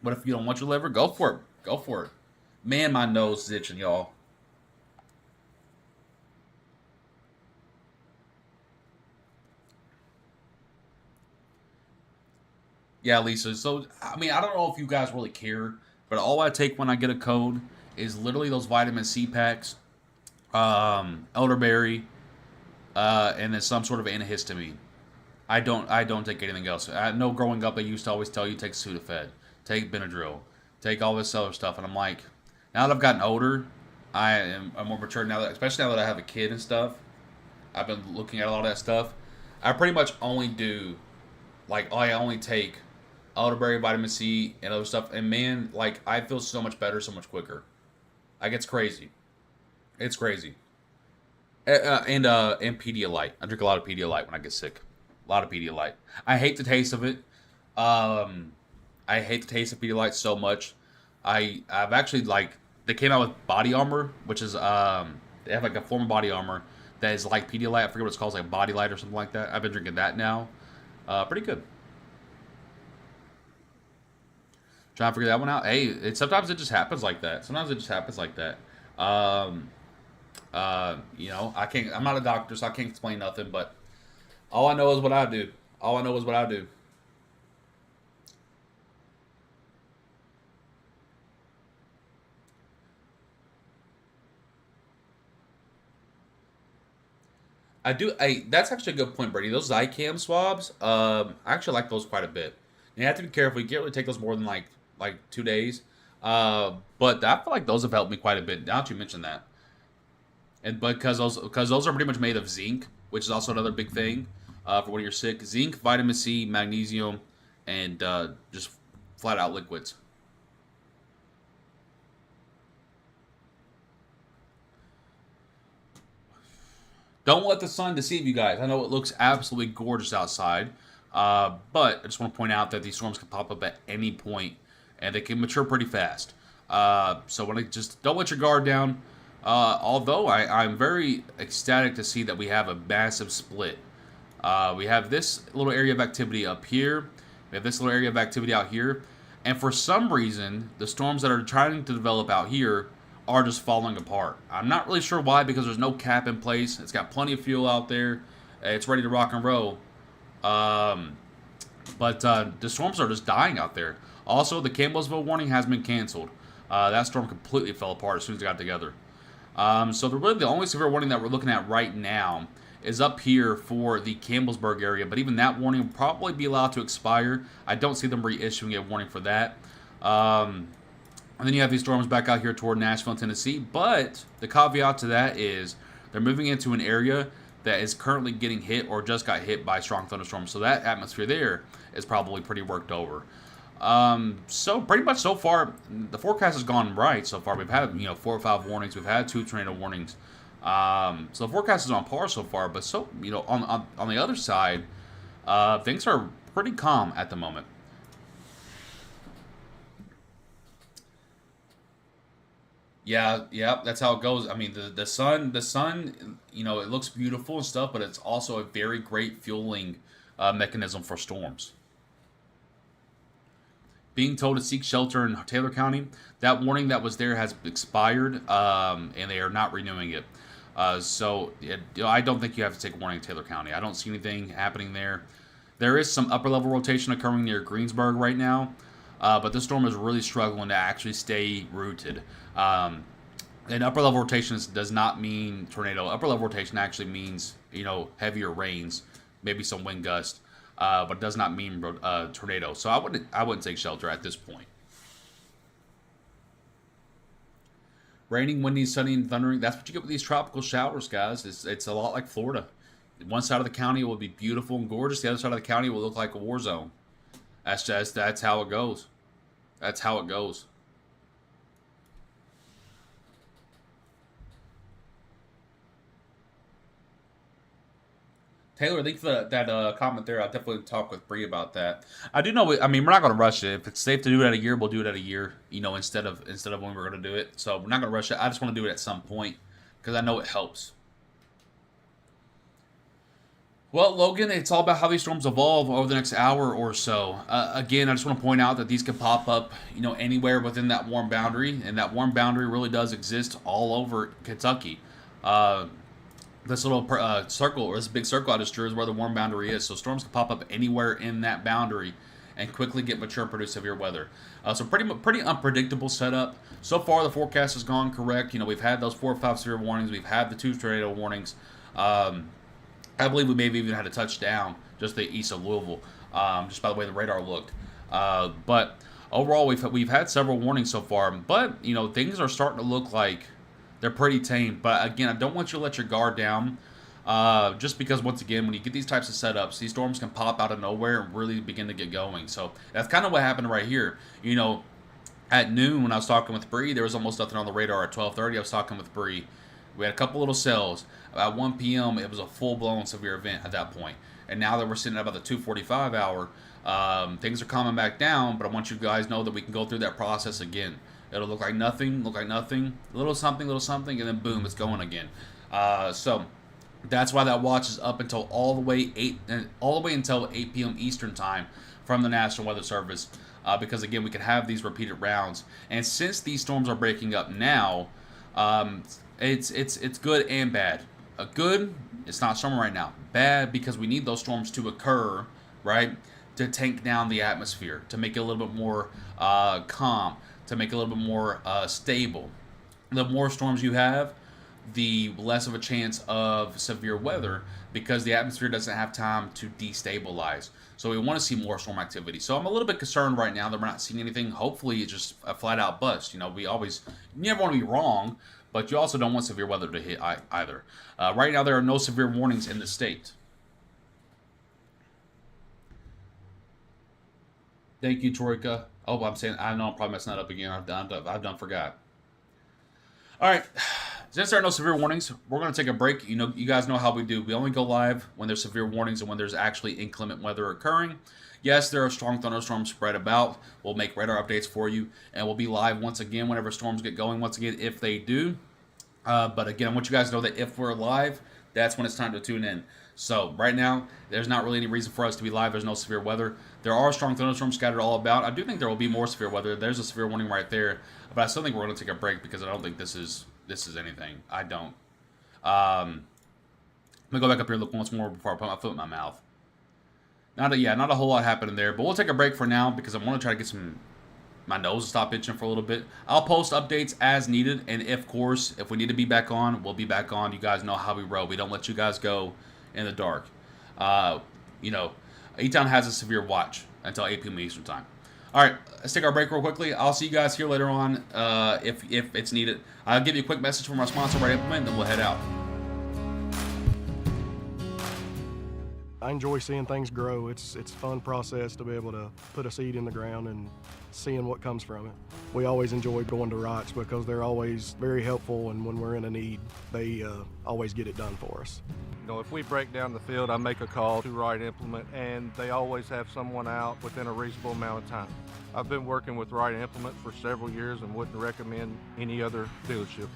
But if you don't want your liver, go for it. Go for it. Man, my nose is itching, y'all. Yeah, Lisa. So, I don't know if you guys really care, but all I take when I get a cold is literally those vitamin C packs, elderberry, and then some sort of antihistamine. I don't take anything else. I know growing up, they used to always tell you take Sudafed, take Benadryl, take all this other stuff, and I'm like, now that I've gotten older, I'm more mature now, especially now that I have a kid and stuff. I've been looking at a lot of that stuff. I pretty much only do, I only take elderberry, vitamin C, and other stuff. And man, I feel so much better, so much quicker. It's crazy. It's crazy. And Pedialyte. I drink a lot of Pedialyte when I get sick. A lot of Pedialyte. I hate the taste of it. I hate the taste of Pedialyte so much. I've actually they came out with Body Armor, which is they have a form of Body Armor that is like Pedialyte. I forget what it's called, it's like Body Light or something like that. I've been drinking that now. Pretty good. Trying to figure that one out. Hey, sometimes it just happens like that. I'm not a doctor, so I can't explain nothing, but all I know is what I do. I do. That's actually a good point, Brady. Those iCam swabs, I actually like those quite a bit. You have to be careful. You can't really take those more than like 2 days. But I feel like those have helped me quite a bit. Now that you mention that, and because those are pretty much made of zinc, which is also another big thing for when you're sick. Zinc, vitamin C, magnesium, and just flat out liquids. Don't let the sun deceive you guys. I know it looks absolutely gorgeous outside, but I just want to point out that these storms can pop up at any point, and they can mature pretty fast. So when I just don't let your guard down. Although I'm very ecstatic to see that we have a massive split. We have this little area of activity up here. We have this little area of activity out here. And for some reason, the storms that are trying to develop out here are just falling apart. I'm not really sure why, because there's no cap in place. It's got plenty of fuel out there. It's ready to rock and roll. But the storms are just dying out there. Also, the Campbellsville warning has been canceled. That storm completely fell apart as soon as it got together. So really the only severe warning that we're looking at right now is up here for the Campbellsburg area, but even that warning will probably be allowed to expire. I don't see them reissuing a warning for that. And then you have these storms back out here toward Nashville, Tennessee, but the caveat to that is they're moving into an area that is currently getting hit or just got hit by strong thunderstorms, so that atmosphere there is probably pretty worked over. So pretty much so far, the forecast has gone right so far. We've had 4 or 5 warnings. We've had 2 tornado warnings. So the forecast is on par so far. But on the other side, things are pretty calm at the moment. Yeah, that's how it goes. I mean, the sun, it looks beautiful and stuff, but it's also a very great fueling mechanism for storms. Being told to seek shelter in Taylor County, that warning that was there has expired, and they are not renewing it. I don't think you have to take a warning in Taylor County. I don't see anything happening there. There is some upper level rotation occurring near Greensburg right now, but this storm is really struggling to actually stay rooted. And upper level rotation does not mean tornado. Upper level rotation actually means heavier rains, maybe some wind gusts, but does not mean tornado. So I wouldn't take shelter at this point. Raining, windy, sunny, and thundering. That's what you get with these tropical showers, guys. It's a lot like Florida. One side of the county will be beautiful and gorgeous. The other side of the county will look like a war zone. That's how it goes. That's how it goes. Taylor, thanks for that comment there. I'll definitely talk with Bree about that. I do know. I mean, we're not going to rush it. If it's safe to do it at a year, we'll do it at a year. Instead of when we're going to do it. So we're not going to rush it. I just want to do it at some point because I know it helps. Well, Logan, it's all about how these storms evolve over the next hour or so. Again, I just want to point out that these could pop up, anywhere within that warm boundary, and that warm boundary really does exist all over Kentucky. Uh, this little circle, or this big circle I just drew, is where the warm boundary is. So storms can pop up anywhere in that boundary and quickly get mature and produce severe weather. So pretty unpredictable setup. So far, the forecast has gone correct. We've had those 4 or 5 severe warnings. We've had the 2 tornado warnings. I believe we maybe even had a touchdown just the east of Louisville, just by the way the radar looked. But overall, we've had several warnings so far. But things are starting to look like they're pretty tame. But again, I don't want you to let your guard down. Just because once again, when you get these types of setups, these storms can pop out of nowhere and really begin to get going. So that's kind of what happened right here. At noon when I was talking with Bree, there was almost nothing on the radar. At 12:30, I was talking with Bree. We had a couple little cells. About 1 p.m., it was a full-blown severe event at that point. And now that we're sitting at about the 2:45 hour, things are calming back down, but I want you guys to know that we can go through that process again. It'll look like nothing, a little something, and then boom, it's going again. So that's why that watch is up until all the way until 8 p.m. Eastern time from the National Weather Service, because again, we can have these repeated rounds. And since these storms are breaking up now, it's good and bad. Good, it's not storming right now. Bad, because we need those storms to occur, right, to tank down the atmosphere, to make it a little bit more calm, to make it a little bit more stable. The more storms you have, the less of a chance of severe weather because the atmosphere doesn't have time to destabilize. So we want to see more storm activity. So I'm a little bit concerned right now that we're not seeing anything. Hopefully it's just a flat out bust. You know, you never want to be wrong, but you also don't want severe weather to hit either. Right now there are no severe warnings in the state. Thank you, Troika. Oh, I know I'm probably messing that up again. I've done forgot. All right, since there are no severe warnings, we're going to take a break. You guys know how we do. We only go live when there's severe warnings and when there's actually inclement weather occurring. Yes, there are strong thunderstorms spread about. We'll make radar updates for you, and we'll be live once again whenever storms get going once again, if they do. But again, I want you guys to know that if we're live, that's when it's time to tune in. So right now, there's not really any reason for us to be live. There's no severe weather. There are strong thunderstorms scattered all about. I do think there will be more severe weather. There's a severe warning right there. But I still think we're going to take a break because I don't think this is anything. I don't. Let me go back up here and look once more before I put my foot in my mouth. Not a whole lot happening there. But we'll take a break for now because I want to try to get my nose to stop itching for a little bit. I'll post updates as needed. And of course, if we need to be back on, we'll be back on. You guys know how we roll. We don't let you guys go in the dark. E-Town has a severe watch until 8 p.m. Eastern time. All right, let's take our break real quickly. I'll see you guys here later on if it's needed. I'll give you a quick message from our sponsor, Right Implement, then we'll head out. I enjoy seeing things grow. It's a fun process to be able to put a seed in the ground and seeing what comes from it. We always enjoy going to Rocks because they're always very helpful, and when we're in a need, they always get it done for us. If we break down the field, I make a call to Right Implement, and they always have someone out within a reasonable amount of time. I've been working with Right Implement for several years and wouldn't recommend any other dealership.